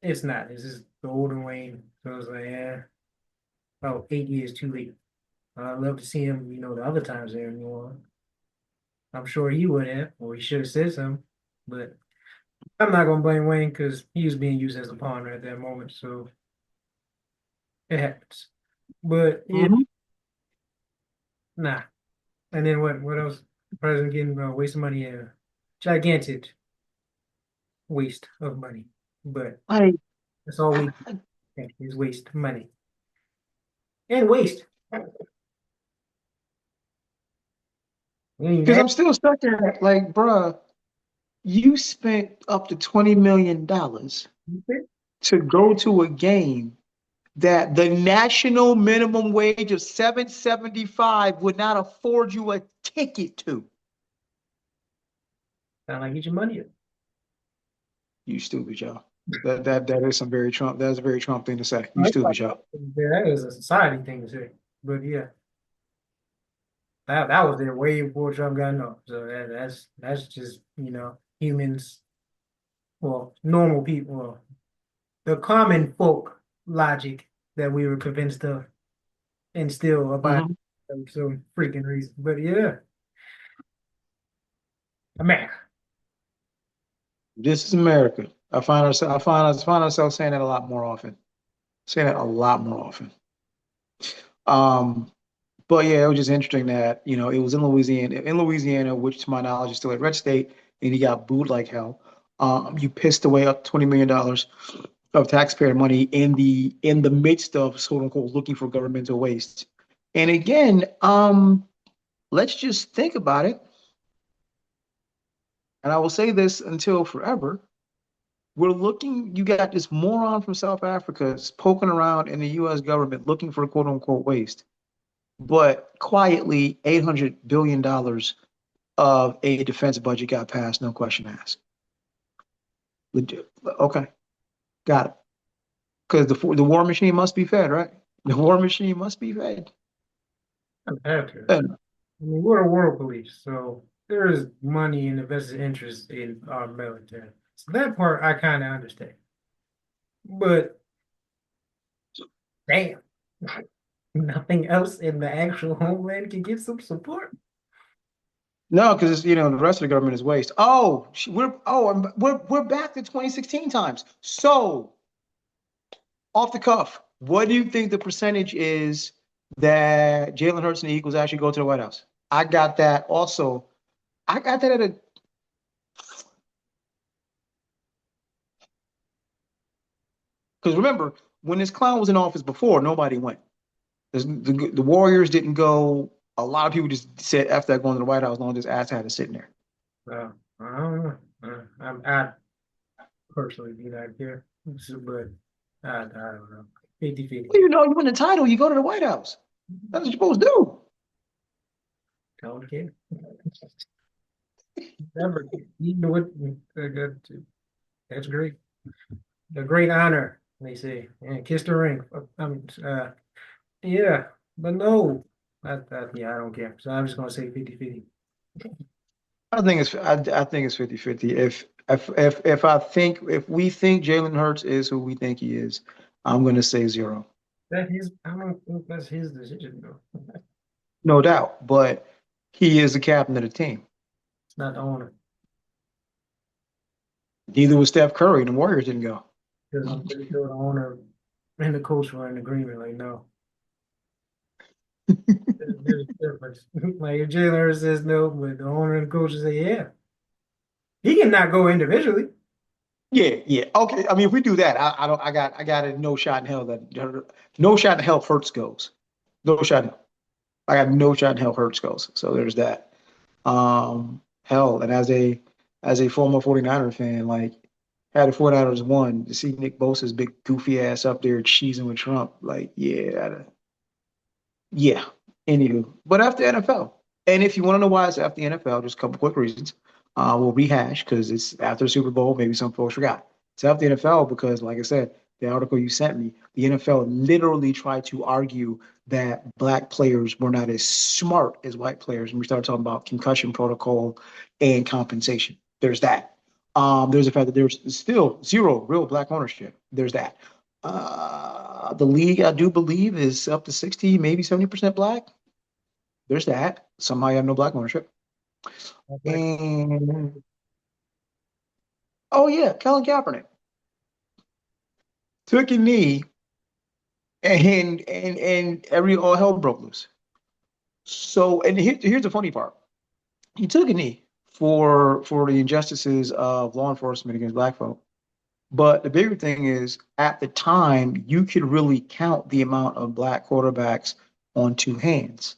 it's not. It's just the older Wayne. So it's like, yeah, about 8 years too late. I'd love to see him, the other times there in New Orleans. I'm sure he would have, or he should have said something. But I'm not gonna blame Wayne because he was being used as a pawn at that moment. So it happens. But yeah, Hmm. nah. And then what else? The president getting wasting money, yeah. Gigantic waste of money. But Like, that's all we think is waste money. And waste. We ain't because even I'm still stuck there. Like, bruh, you spent up to $20 million to go to a game that the national minimum wage of 775 would not afford you a ticket to. sound like get your money up. You stupid, y'all. That is some very Trump. That's a very Trump thing to say. You That's stupid, like- y'all. That is a society thing to say. But yeah. that was there way before Trump got in office. So that's just, humans, well, normal people, well, the common folk logic that we were convinced of and still abide Mhm. for some freaking reason. But yeah, America. This is America. I find ourselves saying that a lot more often. Saying that a lot more often. Um, but yeah, it was just interesting that, it was in Louisiana, which to my knowledge is still a red state, and he got booed like hell. You pissed away up $20 million of taxpayer money in the midst of quote unquote looking for governmental waste. And again, let's just think about it. And I will say this until forever. You got this moron from South Africa poking around in the US government looking for quote unquote waste. But quietly, $800 billion of a defense budget got passed, no question asked. Okay, got it. Because the war machine must be fed, right? The war machine must be fed. I have to. And I mean, we're a world police, so there is money and invested interest in our military. So that part I kind of understand. But damn, nothing else in the actual homeland can get some support. no, because the rest of the government is waste. Oh, we're back to 2016 times. So off the cuff, what do you think the percentage is that Jalen Hurts and the Eagles actually go to the White House? I got that also. I got that at a because remember when this clown was in office before, nobody went. The Warriors didn't go. A lot of people just said after that going to the White House, long as ass had it sitting there. I don't know. I personally do not care, but I don't know. 50-50. Well, you win the title, you go to the White House. That's what you're supposed to do. Don't care. Never. You know what? That's great. A great honor, they say. And kiss the ring. Yeah, but no. Yeah, I don't care. So I'm just gonna say 50-50. I think it's 50-50. If we think Jalen Hurts is who we think he is, I'm gonna say zero. I don't think that's his decision though. No doubt. But he is the captain of the team. It's not the owner. Neither was Steph Curry, and the Warriors didn't go. Because I'm pretty sure the owner and the coach were in agreement, like, no. There's a difference. Like if Jalen says no, but the owner and the coach say yeah. He cannot go individually. Yeah, yeah. Okay. I mean, if we do that, I don't. I got a no shot in hell no shot in hell Hurts goes. No shot. I got no shot in hell Hurts goes. So there's that. Hell, and as a former 49er fan, like had the 49ers won, to see Nick Bosa's big goofy ass up there cheesing with Trump, like yeah. Anywho, but after NFL, and if you want to know why it's after the NFL, just a couple quick reasons. We'll rehash because it's after the Super Bowl. Maybe some folks forgot. It's after the NFL because, like I said, the article you sent me, the NFL literally tried to argue that black players were not as smart as white players, and we started talking about concussion protocol and compensation. There's that. There's the fact that there's still zero real black ownership. There's that. The league, I do believe, is up to 60, maybe 70% black. There's that. Somehow you have no black ownership. Like, And oh yeah, Colin Kaepernick took a knee and every all hell broke loose. So and here's the funny part. He took a knee for the injustices of law enforcement against black folk. But the bigger thing is at the time you could really count the amount of black quarterbacks on two hands.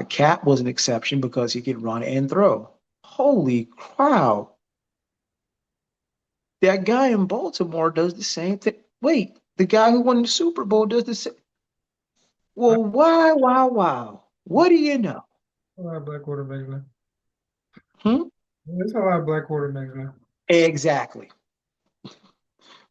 Cap was an exception because he could run and throw. Holy cow. That guy in Baltimore does the same thing. Wait, the guy who won the Super Bowl does the same. Well, why, wow, wow. What do you know? a lot of black quarterbacks now. Hmm? There's a lot of black quarterbacks now. Exactly.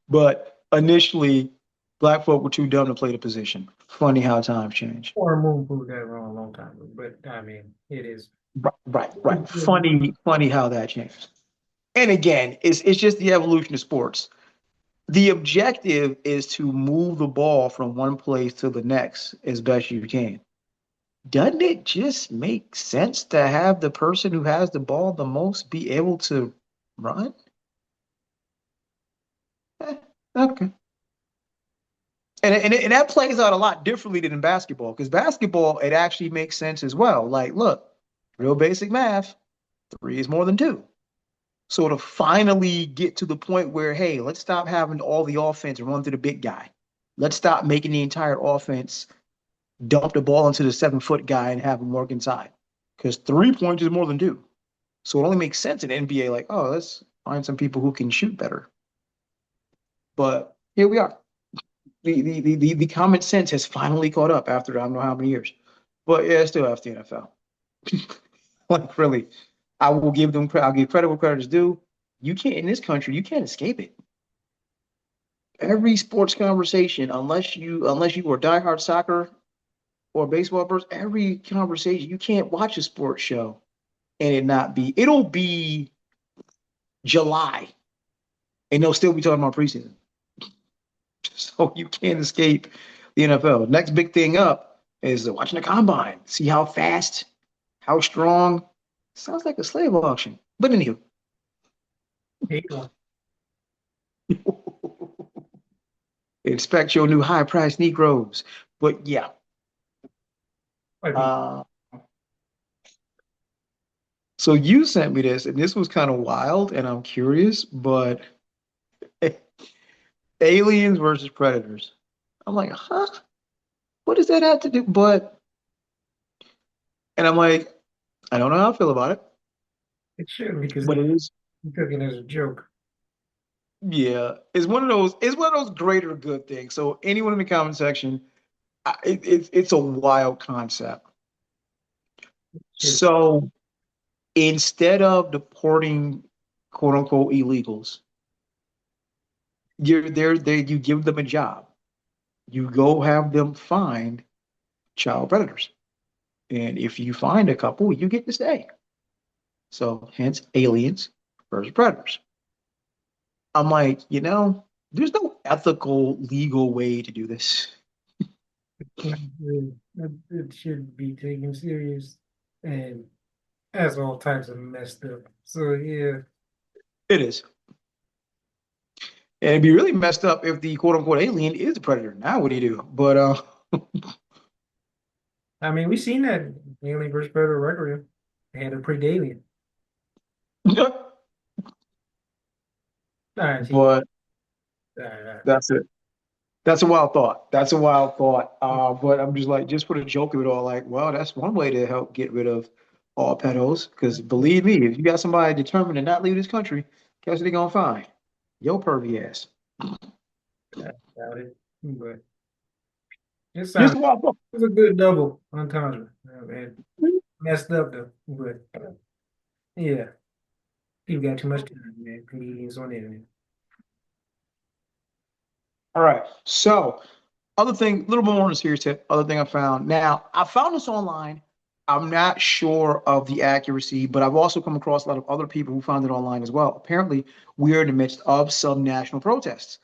But initially, Black folk were too dumb to play the position. Funny how times change. Or Moon proved that wrong a long time ago, but I mean, it is. Right, right, right. Funny how that changed. And again, it's just the evolution of sports. The objective is to move the ball from one place to the next as best you can. Doesn't it just make sense to have the person who has the ball the most be able to run? Eh, okay. And that plays out a lot differently than in basketball because basketball, it actually makes sense as well. Like, look, real basic math, three is more than two. So to finally get to the point where, hey, let's stop having all the offense run to the big guy. Let's stop making the entire offense dump the ball into the 7 foot guy and have him work inside. Because 3 points is more than two. So it only makes sense in NBA, like, oh, let's find some people who can shoot better. But here we are. The common sense has finally caught up after I don't know how many years. But yeah, it's still after the NFL. Like really, I'll give credit where credit is due. You can't in this country, you can't escape it. Every sports conversation, unless you are a diehard soccer or baseball person, every conversation, you can't watch a sports show and it'll be July and they'll still be talking about preseason. So you can't escape the NFL. Next big thing up is watching the combine. See how fast, how strong. Sounds like a slave auction. But anywho, Hate one. expect your new high priced Negroes. But yeah. White people. Uh, so you sent me this, and this was kind of wild, and I'm curious, but aliens versus predators. I'm like, huh? What does that have to do? And I'm like, I don't know how I feel about it, It should because but they it is, took it as a joke. yeah, it's one of those greater good things. So anyone in the comment section, it's a wild concept. Should So instead of deporting quote unquote illegals, you're there, you give them a job. You go have them find child predators. And if you find a couple, you get to stay. So hence aliens versus predators. I'm like, there's no ethical, legal way to do this. it should be taken serious and has all types of messed up. So yeah, It is. And it'd be really messed up if the quote unquote alien is a predator. Now what do you do? But I mean we seen that Alien vs Predator record. They had a pre-alien. All right, see, but all right, all right. that's it. That's a wild thought. That's a wild thought. But I'm just like, just for the joke of it all, like, well, that's one way to help get rid of all pedos. Because believe me, if you got somebody determined to not leave this country, guess what they gonna find? Yo, pervy ass. Doubt it, but it Just sounded a wild thought. it was a good double entendre. It messed up though, but yeah, people got too much time, man. Comedians on the internet. All right. So, other thing, a little bit more on a serious tip. Other thing I found. Now, I found this online. I'm not sure of the accuracy, but I've also come across a lot of other people who found it online as well. Apparently, we are in the midst of some national protests.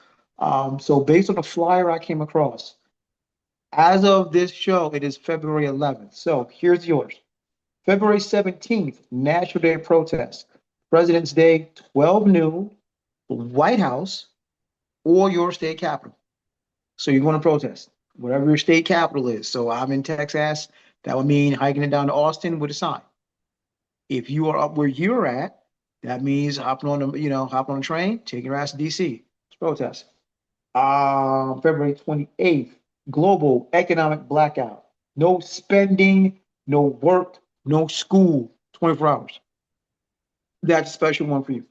So, based on the flyer I came across, as of this show, it is February 11th. So, here's yours. February 17th, National Day of Protest. President's Day, 12 noon, White House, or your state capital. So you're going to protest, whatever your state capital is. So I'm in Texas. That would mean hiking it down to Austin with a sign. If you are up where you're at, that means hopping on a train, taking your ass to DC. It's protest. February 28th, global economic blackout. No spending, no work, no school, 24 hours. That's a special one for you.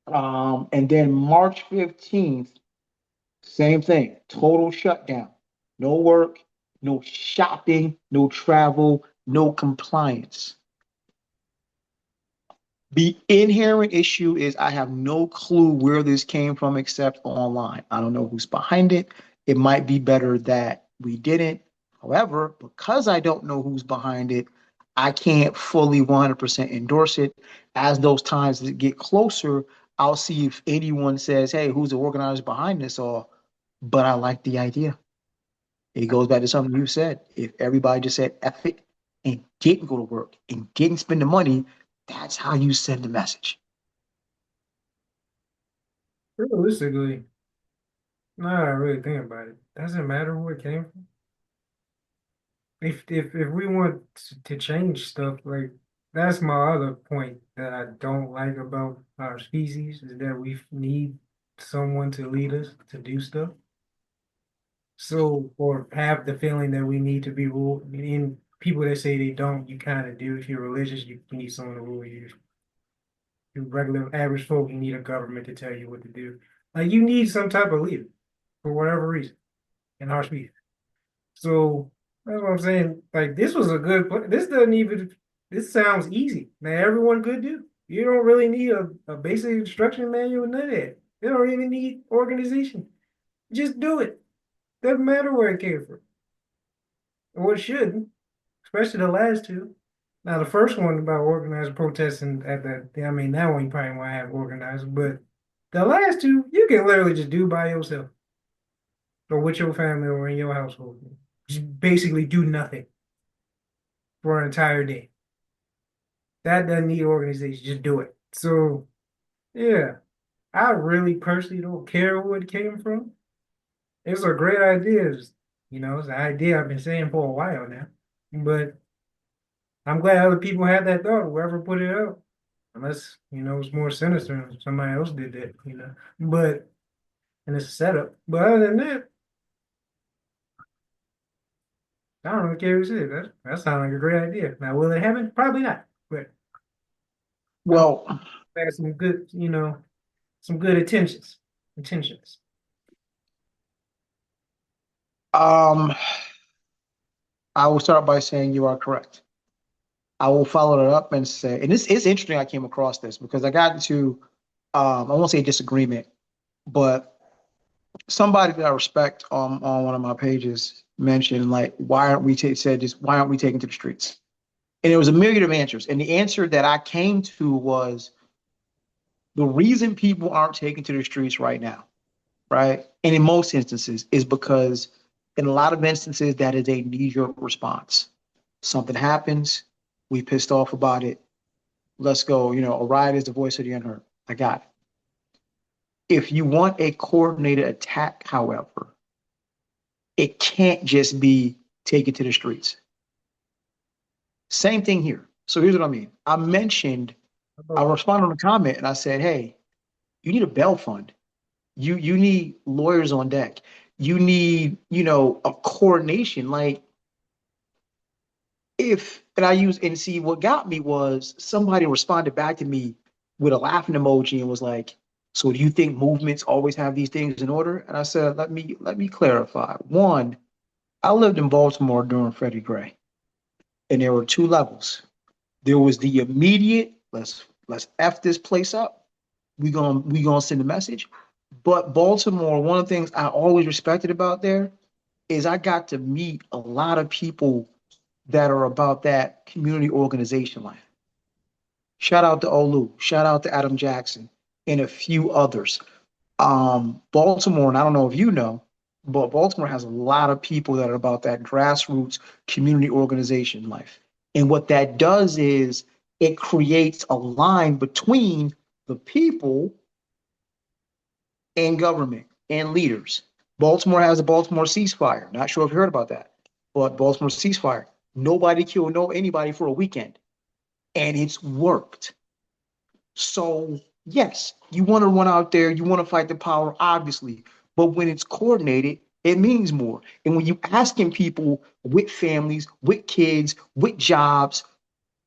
And then March 15th, same thing, total shutdown. No work, no shopping, no travel, no compliance. The inherent issue is I have no clue where this came from except online. I don't know who's behind it. It might be better that we didn't. However, because I don't know who's behind it, I can't fully 100% endorse it. As those times get closer, I'll see if anyone says, hey, who's the organizer behind this? Or, but I like the idea. It goes back to something you said. If everybody just said F it and didn't go to work and didn't spend the money, that's how you send the message. Realistically, now that I really think about it, doesn't matter where it came from. If we want to change stuff, like that's my other point that I don't like about our species is that we need someone to lead us to do stuff. So, or have the feeling that we need to be ruled. In people that say they don't, you kind of do. If you're religious, you need someone to rule you. You regular average folk, you need a government to tell you what to do. Like you need some type of leader for whatever reason in our species. So that's what I'm saying. Like this was a good play. This doesn't even. This sounds easy. Now everyone could do. You don't really need a basic instruction manual. None of that. You don't even need organization. Just do it. Doesn't matter where it came from, or it shouldn't. Especially the last two. Now the first one about organized protesting at the. I mean that one you probably want to have organized, but the last two you can literally just do by yourself or with your family or in your household. Just basically do nothing for an entire day. That doesn't need organization. Just do it. So yeah, I really personally don't care where it came from. It's a great idea. It's an idea I've been saying for a while now. But I'm glad other people had that thought, whoever put it up. Unless, it's more sinister and somebody else did that. But and it's a setup. But other than that, I don't really care who said it. That sounds like a great idea. Now, will it happen? Probably not. But I'm Well, glad some good, some good intentions. Intentions. um, I will start by saying you are correct. I will follow it up and say, and this is interesting. I came across this because I got into, I won't say disagreement, but somebody that I respect on one of my pages mentioned like, why aren't we said just why aren't we taking to the streets? And there was a myriad of answers, and the answer that I came to was the reason people aren't taking to the streets right now, right? And in most instances, is because in a lot of instances, that is a knee-jerk response. Something happens, we pissed off about it. Let's go. A riot is the voice of the unheard. I got it. If you want a coordinated attack, however, it can't just be taken to the streets. Same thing here. So here's what I mean. I responded on a comment and I said, hey, you need a bail fund. You need lawyers on deck. You need, a coordination. Like if and I use and see what got me was somebody responded back to me with a laughing emoji and was like, so do you think movements always have these things in order? And I said, let me clarify. One, I lived in Baltimore during Freddie Gray, and there were two levels. There was the immediate, let's F this place up. We gonna send a message. But Baltimore, one of the things I always respected about there is I got to meet a lot of people that are about that community organization life. Shout out to Olu, shout out to Adam Jackson, and a few others. Baltimore, and I don't know if you know, but Baltimore has a lot of people that are about that grassroots community organization life. And what that does is it creates a line between the people and government and leaders. Baltimore has a Baltimore ceasefire. Not sure if you heard about that, but Baltimore ceasefire. Nobody killed anybody for a weekend, and it's worked. So yes, you want to run out there, you want to fight the power, obviously, but when it's coordinated, it means more. And when you asking people with families, with kids, with jobs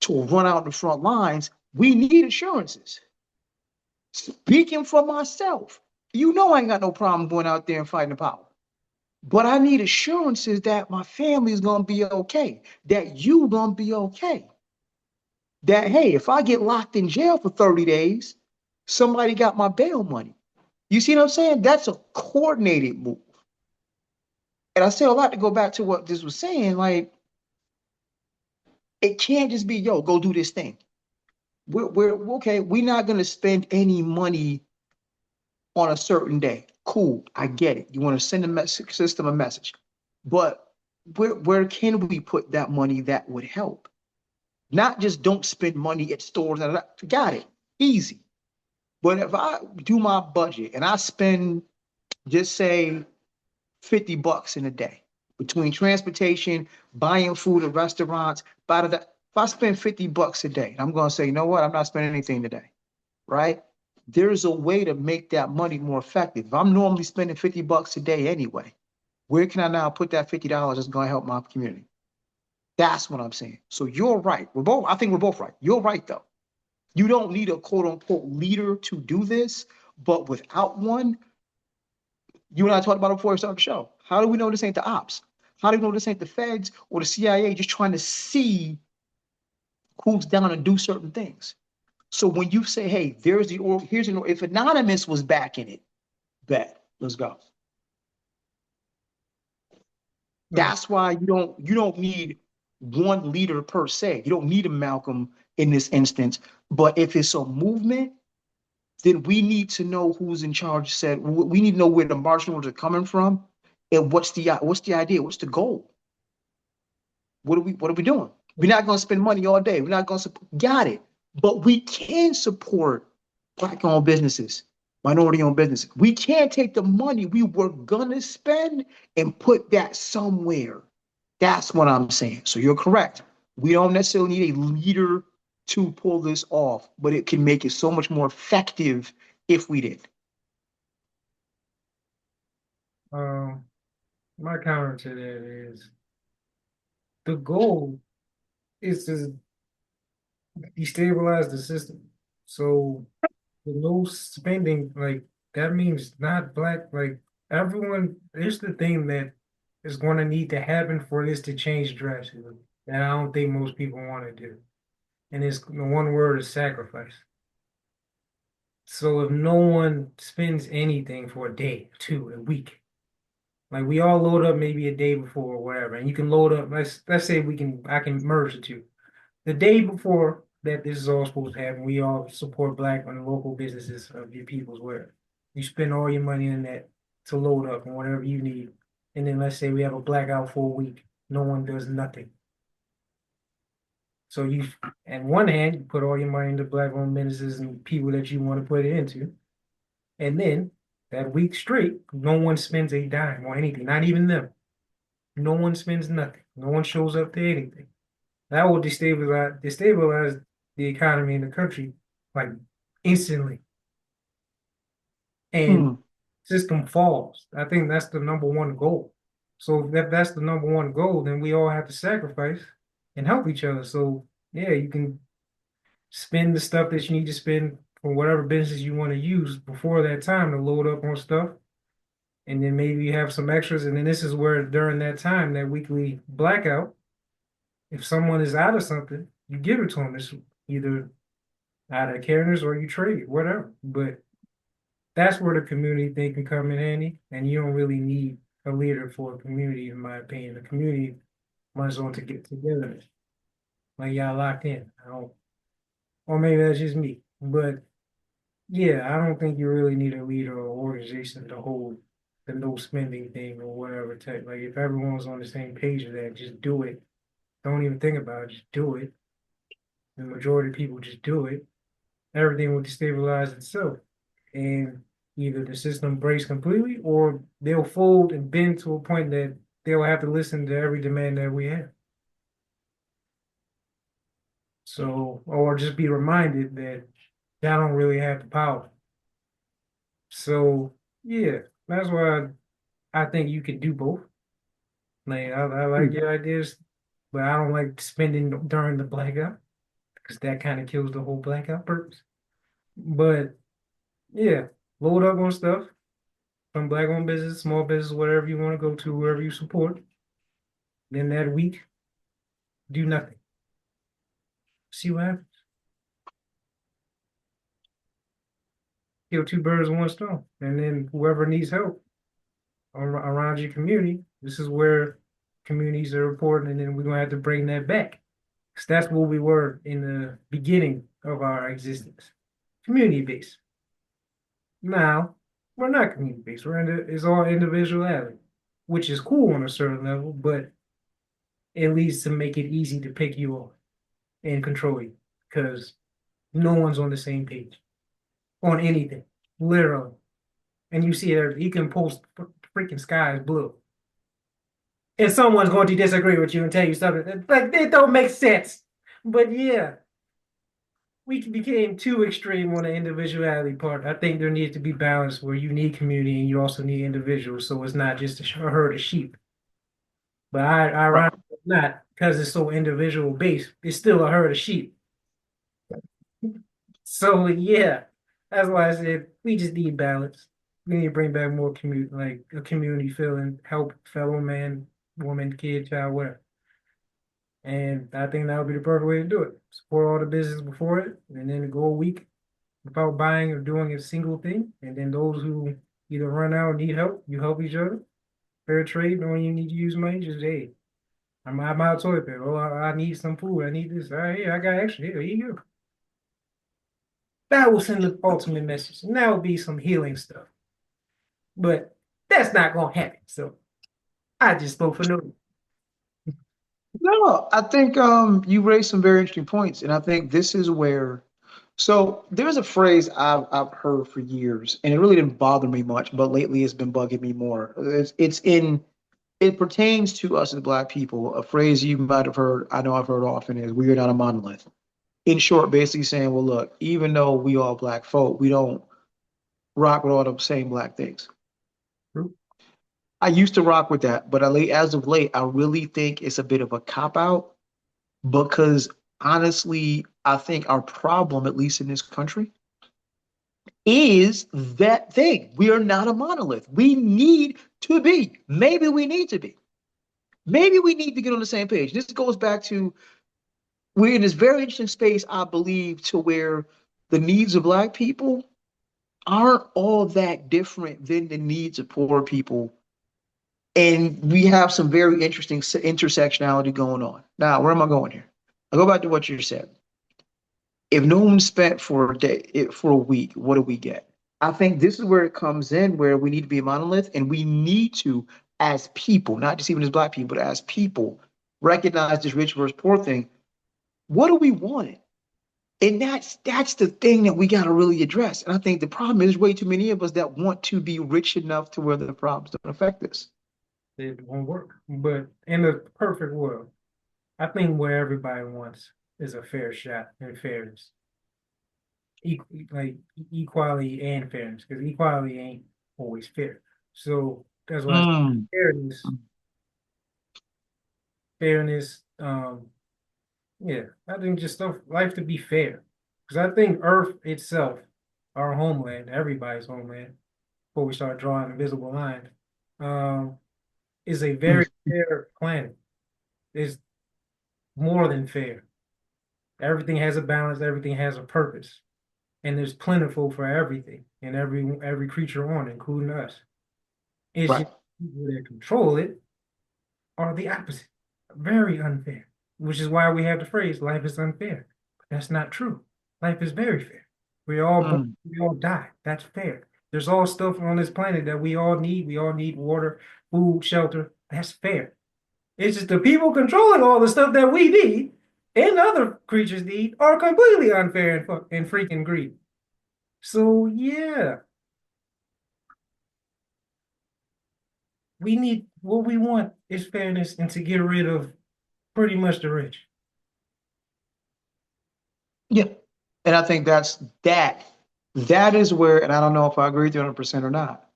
to run out in the front lines, we need assurances. Speaking for myself, I ain't got no problem going out there and fighting the power. But I need assurances that my family is gonna be okay, that you gonna be okay. that, hey, if I get locked in jail for 30 days, somebody got my bail money. You see what I'm saying? That's a coordinated move. And I say a lot to go back to what this was saying. Like, it can't just be, yo, go do this thing. We're okay. We're not going to spend any money on a certain day. Cool. I get it. You want to send a message, system a message. But where can we put that money that would help? Not just don't spend money at stores. Got it. Easy. But if I do my budget and I spend, just say, $50 in a day between transportation, buying food at restaurants, if I spend $50 a day, I'm going to say, you know what? I'm not spending anything today, right? There's a way to make that money more effective. If I'm normally spending $50 a day anyway, where can I now put that $50 that's going to help my community? That's what I'm saying. So you're right. I think we're both right. You're right, though. You don't need a quote unquote leader to do this, but without one, you and I talked about it before we started the show. How do we know this ain't the ops? How do we know this ain't the feds or the CIA just trying to see who's down and do certain things? So when you say, hey, here's an, if Anonymous was back in it, bet, let's go. Right. That's why you don't need one leader per se. You don't need a Malcolm in this instance. But if it's a movement, then we need to know who's in charge. Said we need to know where the marching orders are coming from, and what's the idea? What's the goal? What are we doing? We're not going to spend money all day. We're not going to got it. But we can support black-owned businesses, minority-owned businesses. We can take the money we were gonna spend and put that somewhere. That's what I'm saying. So you're correct. We don't necessarily need a leader to pull this off, but it can make it so much more effective if we did. Um, my counter to that is the goal is to destabilize the system. So the no spending, like that means not black, like everyone, here's the thing that is going to need to happen for this to change drastically. And I don't think most people want to do. And it's the one word is sacrifice. So if no one spends anything for a day, two, a week, like we all load up maybe a day before or whatever, and you can load up, let's say I can merge the two. The day before that this is all supposed to happen, we all support black and local businesses of your people's where you spend all your money in that to load up and whatever you need. And then let's say we have a blackout for a week. No one does nothing. So you, on one hand, you put all your money into black-owned businesses and people that you want to put it into. And then that week straight, no one spends a dime or anything, not even them. No one spends nothing. No one shows up to anything. That will destabilize the economy in the country like instantly. And Hmm. system falls. I think that's the number one goal. So if that's the number one goal, then we all have to sacrifice and help each other. So yeah, you can spend the stuff that you need to spend for whatever business you want to use before that time to load up on stuff. And then maybe you have some extras. And then this is where during that time, that weekly blackout, if someone is out of something, you give it to them. It's either out of careness or you trade it, whatever. But that's where the community thing can come in handy. And you don't really need a leader for a community, in my opinion. The community runs on to get together. Like y'all locked in. I don't, or maybe that's just me. But yeah, I don't think you really need a leader or organization to hold the no spending thing or whatever type. Like if everyone was on the same page of that, just do it. Don't even think about it, just do it. The majority of people just do it. Everything will destabilize itself. And either the system breaks completely or they'll fold and bend to a point that they'll have to listen to every demand that we have. So, or just be reminded that y'all don't really have the power. So, yeah, that's why I think you could do both. Like, I like Hmm. your ideas, but I don't like spending during the blackout because that kind of kills the whole blackout purpose. But yeah, load up on stuff from black owned business, small business, whatever you want to go to, whoever you support. Then that week, do nothing. See what happens. Kill two birds with one stone. And then whoever needs help around your community, this is where communities are important, and then we're gonna have to bring that back. Because that's what we were in the beginning of our existence. Community based. Now, we're not community based. It's all individuality, which is cool on a certain level, but it leads to make it easy to pick you on and control you because no one's on the same page on anything, literally. And you see it, you can post freaking sky is blue. And someone's going to disagree with you and tell you something like it don't make sense. But yeah, we became too extreme on the individuality part. I think there needs to be balance where you need community and you also need individuals, so it's not just a herd of sheep. But Right. ironically not, because it's so individual based, it's still a herd of sheep. So yeah, that's why I said we just need balance. We need to bring back more community, like a community feeling, help fellow man, woman, kid, child, whatever. And I think that would be the perfect way to do it. Support all the business before it, and then go a week without buying or doing a single thing. And then those who either run out or need help, you help each other. Fair trade, knowing you need to use money, just hey, I'm out of toilet paper. Oh, I need some food. I need this. All right, here, I got extra. Here you go. That will send the ultimate message. And that will be some healing stuff. But that's not gonna happen. So I just spoke for no. No, I think you raised some very interesting points, and I think this is where. So there's a phrase I've heard for years, and it really didn't bother me much, but lately it's been bugging me more. It pertains to us as Black people. A phrase you might have heard, I know I've heard often, is "we are not a monolith." In short, basically saying, well, look, even though we all Black folk, we don't rock with all the same Black things. I used to rock with that, but as of late, I really think it's a bit of a cop out because honestly, I think our problem, at least in this country, is that thing. We are not a monolith. We need to be. Maybe we need to be. Maybe we need to get on the same page. This goes back to we're in this very interesting space, I believe, to where the needs of Black people aren't all that different than the needs of poor people. And we have some very interesting intersectionality going on. Now, where am I going here? I go back to what you said. If no one's spent for a day, for a week, what do we get? I think this is where it comes in, where we need to be a monolith, and we need to, as people, not just even as Black people, but as people, recognize this rich versus poor thing. What do we want? And that's the thing that we got to really address. And I think the problem is way too many of us that want to be rich enough to where the problems don't affect us. It won't work. But in a perfect world, I think what everybody wants is a fair shot and fairness. Like equality and fairness, because equality ain't always fair. So that's why I say Mm. fairness, fairness, yeah, I think just stuff life to be fair. Because I think Earth itself, our homeland, everybody's homeland, before we start drawing invisible lines, um, is a Mm. very fair planet. It's more than fair. Everything has a balance, everything has a purpose. And there's plentiful for everything and every creature on it, including us. It's Right. just people that control it are the opposite. Very unfair. Which is why we have the phrase life is unfair. But that's not true. Life is very fair. We all born, Mm. we all die. That's fair. There's all stuff on this planet that we all need. We all need water, food, shelter. That's fair. It's just the people controlling all the stuff that we need and other creatures need are completely unfair and freaking greedy. So yeah, we need what we want is fairness and to get rid of pretty much the rich. Yeah. And I think that is where, and I don't know if I agree with you 100% or not.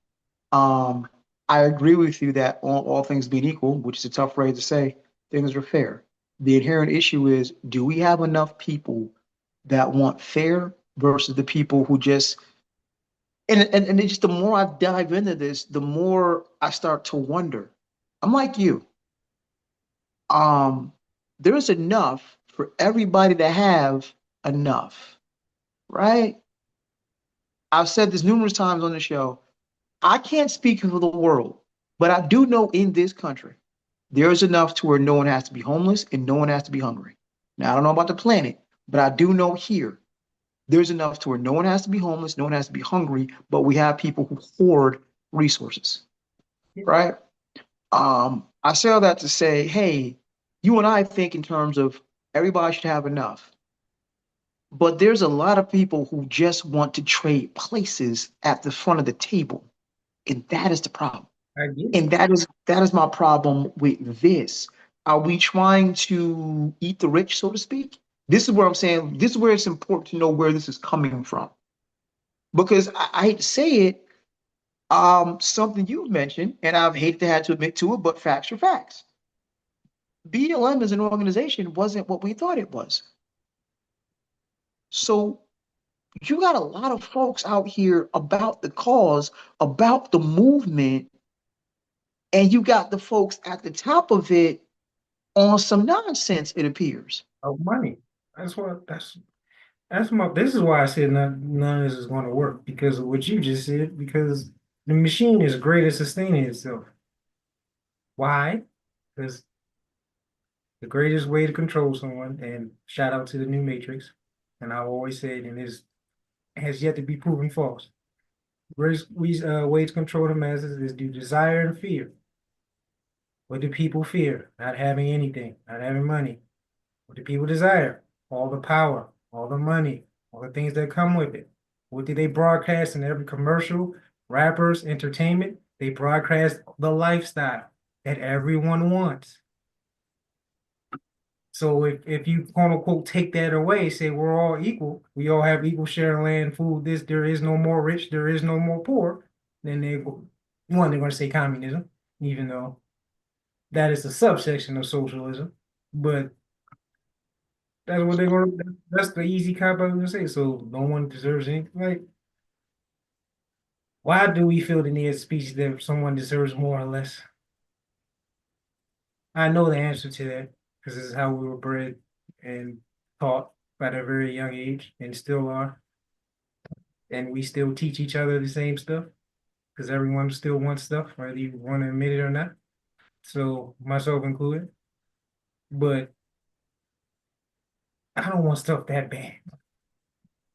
Um, I agree with you that all things being equal, which is a tough phrase to say, things are fair. The inherent issue is, do we have enough people that want fair versus the people who just and it's just the more I dive into this, the more I start to wonder. I'm like you. Um, there's enough for everybody to have enough, right? I've said this numerous times on the show. I can't speak for the world, but I do know in this country, there's enough to where no one has to be homeless and no one has to be hungry. Now, I don't know about the planet, but I do know here, there's enough to where no one has to be homeless, no one has to be hungry, but we have people who hoard resources, right? I say all that to say, hey, you and I think in terms of everybody should have enough. But there's a lot of people who just want to trade places at the front of the table. And that is the problem. I get it. And that is my problem with this. Are we trying to eat the rich, so to speak? This is where I'm saying this is where it's important to know where this is coming from. Because I hate to say it, something you've mentioned, and I've hated to have to admit to it, but facts are facts. BLM as an organization wasn't what we thought it was. So you got a lot of folks out here about the cause, about the movement, and you got the folks at the top of it on some nonsense, it appears. Of money. That's what that's my this is why I said none of this is going to work because of what you just said, because the machine is great at sustaining itself. Why? Because the greatest way to control someone, and shout out to the new Matrix, and I've always said, and this has yet to be proven false. Greatest way to control the masses is through desire and fear. What do people fear? Not having anything, not having money. What do people desire? All the power, all the money, all the things that come with it. What do they broadcast in every commercial, rappers, entertainment? They broadcast the lifestyle that everyone wants. So if you quote unquote take that away, say we're all equal, we all have equal share of land, food, this, there is no more rich, there is no more poor, then they're going to say communism, even though that is a subsection of socialism. But that's what they're going to, that's the easy cop out to say. So no one deserves anything. Like, why do we feel the need as a species that someone deserves more or less? I know the answer to that because this is how we were bred and taught at a very young age and still are. And we still teach each other the same stuff because everyone still wants stuff, whether you want to admit it or not. So myself included. But I don't want stuff that bad.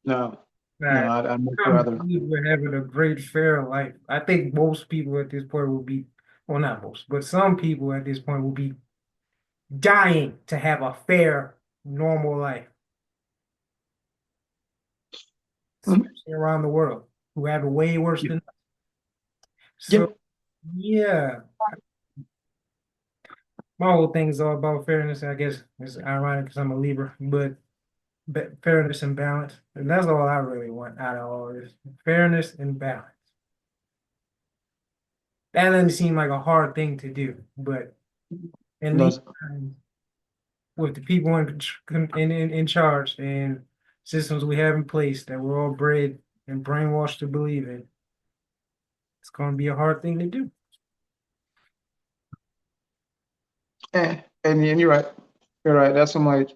No, no, Right. I'd much I'm rather. good with having a great, fair life. I think most people at this point will be, well, not most, but some people at this point will be dying to have a fair, normal life, Mhm. especially around the world, who have it way worse Yeah. than us. So, Yep. yeah, my whole thing is all about fairness. I guess it's ironic because I'm a Libra, but fairness and balance. And that's all I really want out of all this fairness and balance. That doesn't seem like a hard thing to do, but in these Does times, with the people in charge and systems we have in place that we're all bred and brainwashed to believe in, it's going to be a hard thing to do. and you're right. You're right. That's I'm like,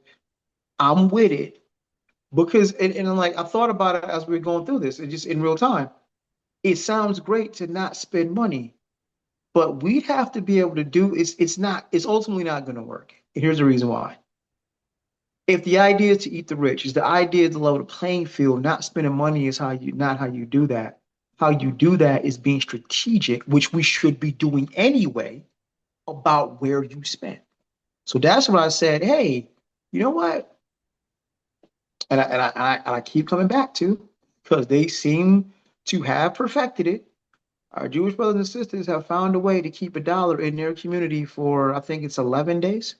I'm with it because and I'm like I thought about it as we were going through this, it just in real time. It sounds great to not spend money, but we'd have to be able to do it's ultimately not going to work. And here's the reason why. If the idea is to eat the rich, is the idea to level the playing field, not spending money is how you do that. How you do that is being strategic, which we should be doing anyway, about where you spend. So that's what I said, hey, you know what? And I keep coming back to because they seem to have perfected it. Our Jewish brothers and sisters have found a way to keep a dollar in their community for, I think it's 11 days.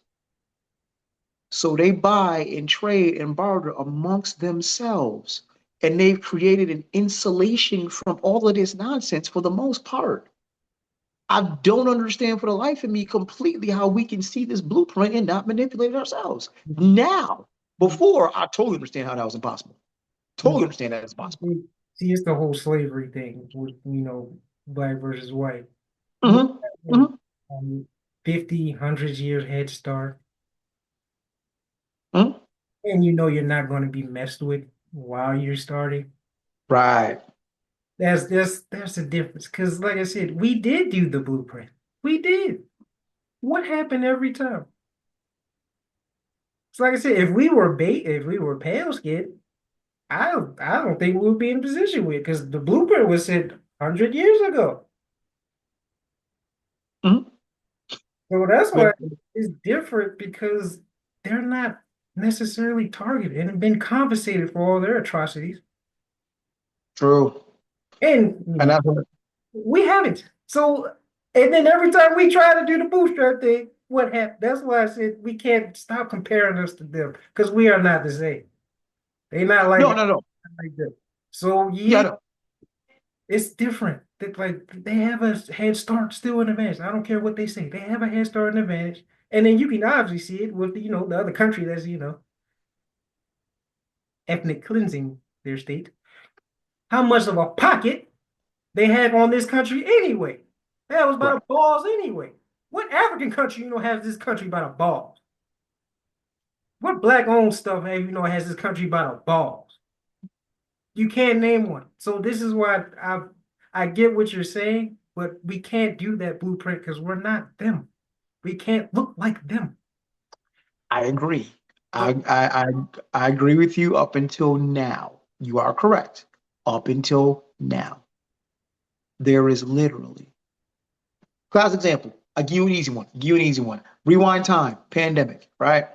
So they buy and trade and barter amongst themselves. And they've created an insulation from all of this nonsense for the most part. I don't understand for the life of me completely how we can see this blueprint and not manipulate it ourselves. Now, before, I totally understand how that was impossible. Totally understand that it's possible. See, it's the whole slavery thing with, black versus white. We Mm-hmm. have Mm-hmm. 50, 100 years head start, Mm-hmm. and you know you're not going to be messed with while you're starting. Right. That's the difference. Because like I said, we did do the blueprint. We did. What happened every time? So like I said, if we were pale skinned, I don't think we would be in position with because the blueprint was set 100 years ago. Mhm. So that's But why it's different because they're not necessarily targeted and have been compensated for all their atrocities. true. And And that's what, we haven't. So, and then every time we try to do the bootstrap thing, what happened? That's why I said we can't stop comparing us to them because we are not the same. They not no, like no, no. like them. So Yeah, yeah, no. it's different. That like they have a head start still in advance. I don't care what they say. They have a head start in advantage. And then you can obviously see it with the other country that's ethnic cleansing their state. How much of a pocket they have on this country anyway. That was by Right. the balls anyway. What African country has this country by the balls? What black owned stuff has this country by the balls? You can't name one. So this is why I get what you're saying, but we can't do that blueprint because we're not them. We can't look like them. I agree. So I agree with you up until now. You are correct. Up until now. There is literally class example. I give you an easy one. Give you an easy one. Rewind time, pandemic, right?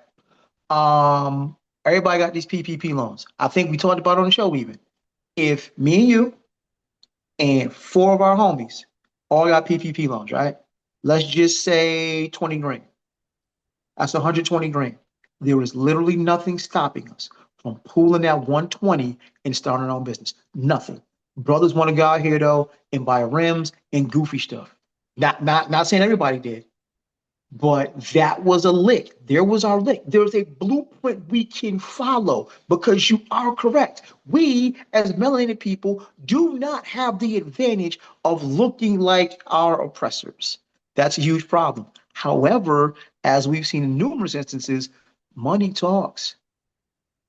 Everybody got these PPP loans. I think we talked about it on the show even. If me and you and four of our homies all got PPP loans, right? Let's just say 20 grand. That's 120 grand. There is literally nothing stopping us from pooling that 120 and starting our own business. Nothing. Brothers want to go out here though and buy rims and goofy stuff. Not saying everybody did, but that was a lick. There was our lick. There's a blueprint we can follow because you are correct. We, as melanated people, do not have the advantage of looking like our oppressors. That's a huge problem. However, as we've seen in numerous instances, money talks.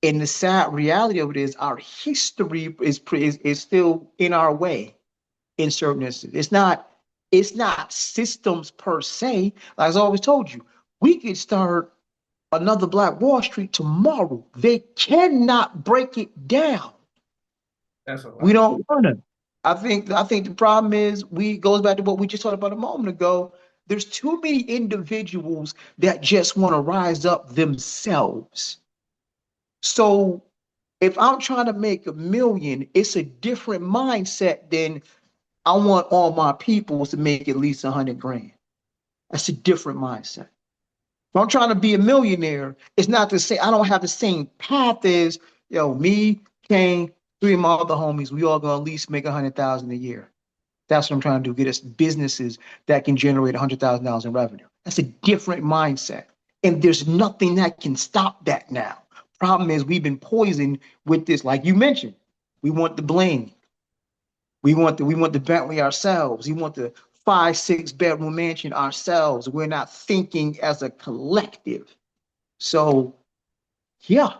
And the sad reality of it is our history is still in our way in certain instances. It's not systems per se. Like as I always told you, we could start another Black Wall Street tomorrow. They cannot break it down. that's a We lot. don't want to. I think the problem is we goes back to what we just talked about a moment ago. There's too many individuals that just want to rise up themselves. So if I'm trying to make 1 million, it's a different mindset than I want all my peoples to make at least 100 grand. That's a different mindset. If I'm trying to be a millionaire, it's not to say I don't have the same path as me, Kane, three of my other homies. We all gonna at least make 100,000 a year. That's what I'm trying to do. Get us businesses that can generate $100,000 in revenue. That's a different mindset, and there's nothing that can stop that now. Problem is we've been poisoned with this, like you mentioned. We want the bling. We want the Bentley ourselves. We want the 5, 6 bedroom mansion ourselves. We're not thinking as a collective. So yeah,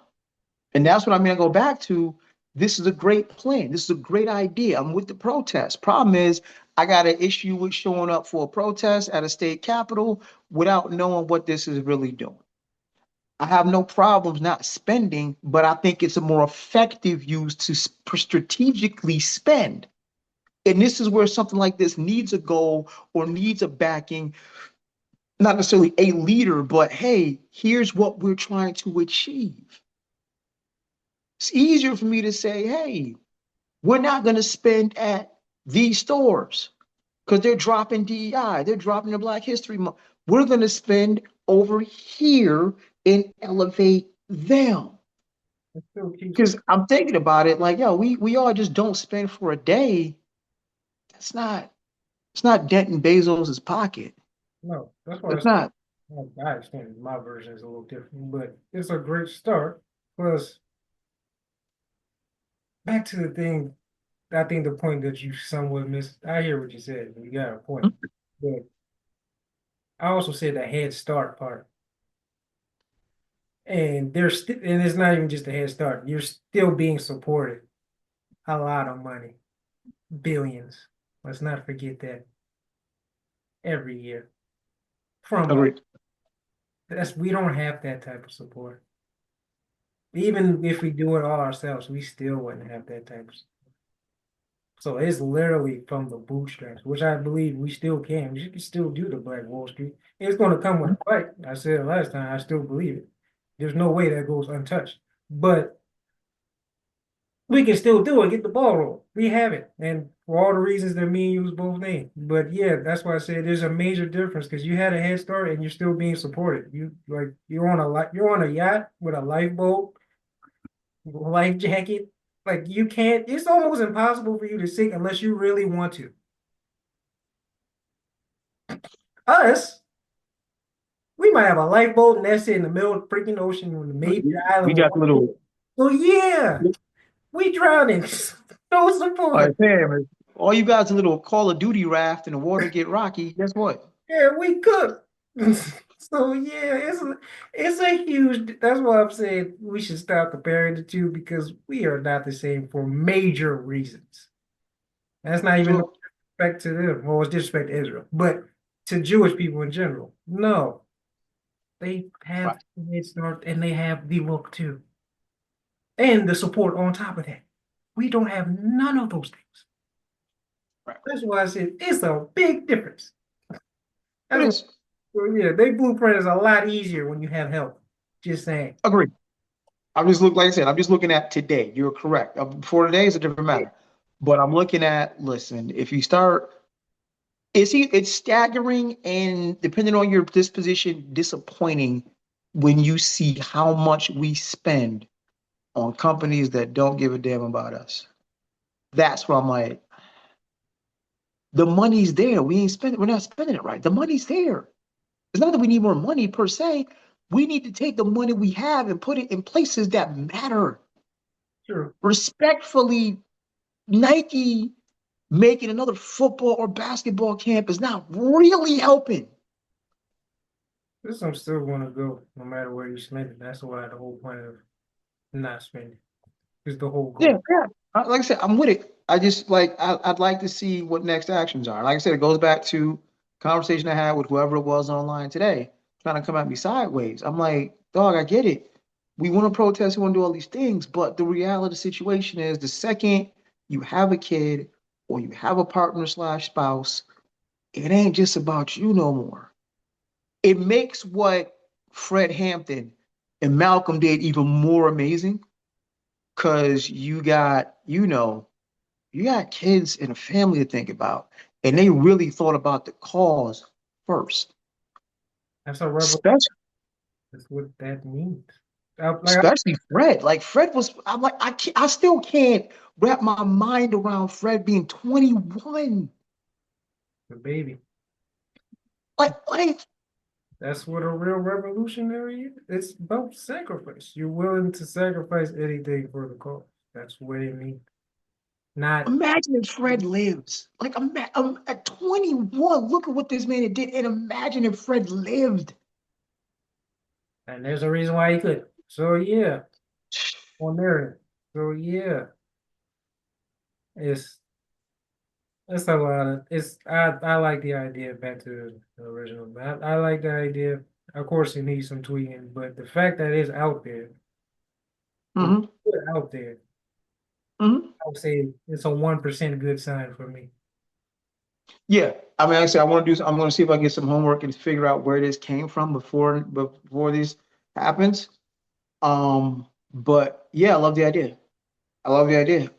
and that's what I mean. I go back to this is a great plan. This is a great idea. I'm with the protest. Problem is, I got an issue with showing up for a protest at a state capitol without knowing what this is really doing. I have no problems not spending, but I think it's a more effective use to strategically spend. And this is where something like this needs a goal or needs a backing, not necessarily a leader, but hey, here's what we're trying to achieve. It's easier for me to say, hey, we're not going to spend at these stores because they're dropping DEI, they're dropping the Black History Month. We're going to spend over here and elevate them. It still keeps Because I'm thinking about it like, yo, we all just don't spend for a day. That's not, it's not denting Bezos's pocket. no. That's why It's not. I understand my version is a little different, but it's a great start. Plus, back to the thing, I think the point that you somewhat missed. I hear what you said. You got a point, but I also said the head start part, and and it's not even just a head start. You're still being supported a lot of money. billions. Let's not forget that every year from us. Agreed. That's we don't have that type of support. Even if we do it all ourselves, we still wouldn't have that type of support. So it's literally from the bootstraps, which I believe we still can. We can still do the Black Wall Street. It's going to come with a fight. I said it last time. I still believe it. There's no way that goes untouched. But we can still do it. Get the ball rolling. We have it, and for all the reasons that me and you was both named. But yeah, that's why I said there's a major difference because you had a head start and you're still being supported. You're on a yacht with a lifeboat, life jacket. Like you can't. It's almost impossible for you to sink unless you really want to. Us, we might have a lifeboat and that's it in the middle of the freaking ocean on the major We island. got the little. So yeah, we drowning. No All right, support. Pam, all you guys a little Call of Duty raft and the water get rocky. Guess what? Yeah, we cook. So yeah, it's a huge. That's why I'm saying we should stop comparing the two because we are not the same for major reasons. That's not even So, disrespect to them. Well, it's disrespect to Israel, but to Jewish people in general. No, they have right, the head start and they have the look too, and the support on top of that. We don't have none of those things. right. That's why I said it's a big difference. It That's why, is. well, yeah, they blueprint is a lot easier when you have help. Just saying. Agreed. Like I said, I'm just looking at today. You're correct. Before today is a different matter. But I'm looking at, listen, if you start, it's staggering and depending on your disposition, disappointing when you see how much we spend on companies that don't give a damn about us. That's where I'm like, the money's there. We ain't spending, we're not spending it right. The money's there. It's not that we need more money per se. We need to take the money we have and put it in places that matter. Sure. Respectfully, Nike making another football or basketball camp is not really helping. This I'm still gonna go no matter where you spend it. That's why the whole point of not spending is the whole Yeah, goal. yeah. Like I said, I'm with it. I just like I'd like to see what next actions are. Like I said, it goes back to conversation I had with whoever it was online today, trying to come at me sideways. I'm like, dog, I get it. We want to protest, we want to do all these things, but the reality of the situation is the second you have a kid or you have a partner slash spouse, it ain't just about you no more. It makes what Fred Hampton and Malcolm did even more amazing because you got kids and a family to think about, and they really thought about the cause first. That's a rebel. Especially, That's what that means. especially Fred. Like Fred was, I'm like, I still can't wrap my mind around Fred being 21. The baby. Like, That's what a real revolutionary is. It's about sacrifice. You're willing to sacrifice anything for the cause. That's what it means. Not, imagine if Fred lives. Like, at 21, look at what this man did, and imagine if Fred lived. and there's a reason why he could. So yeah, on there. So yeah, it's it's a lot of it's I like the idea back to the original. I like the idea. Of course, it needs some tweaking, but the fact that it's out there, when Hmm. you put it out there, Hmm. I would say it's a 1% good sign for me. Yeah, I mean, like I said, I'm going to see if I get some homework and figure out where this came from before this happens. But yeah, I love the idea. I love the idea.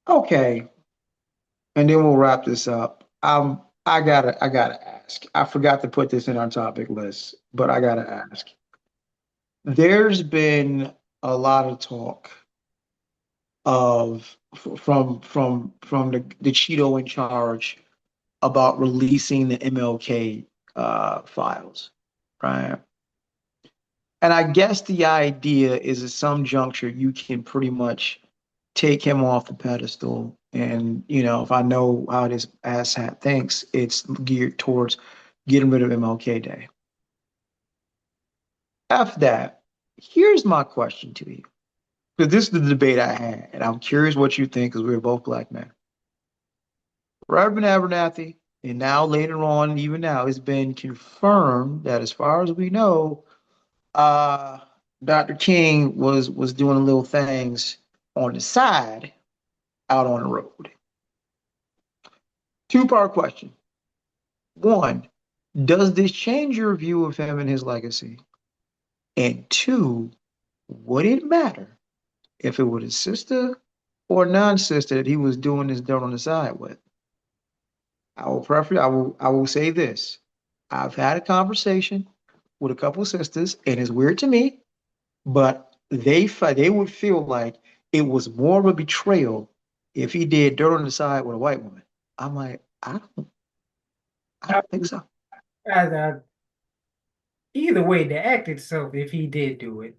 Okay, and then we'll wrap this up. I gotta ask. I forgot to put this in our topic list, but I gotta ask. There's been a lot of talk of from the Cheeto in charge about releasing the MLK files, right? And I guess the idea is at some juncture you can pretty much take him off the pedestal. And if I know how this asshat thinks, it's geared towards getting rid of MLK Day. After that, here's my question to you. because this is the debate I had, and I'm curious what you think because we're both black men. Reverend Abernathy, and now later on, even now, it's been confirmed that as far as we know, uh, Dr. King was doing little things on the side out on the road. Two-part question. One, does this change your view of him and his legacy? And two, would it matter if it was his sister or non-sister that he was doing this dirt on the side with? I will say this. I've had a conversation with a couple of sisters, and it's weird to me, but they would feel like it was more of a betrayal if he did dirt on the side with a white woman. I'm like, I I, don't think so. I, either way, the act itself, if he did do it,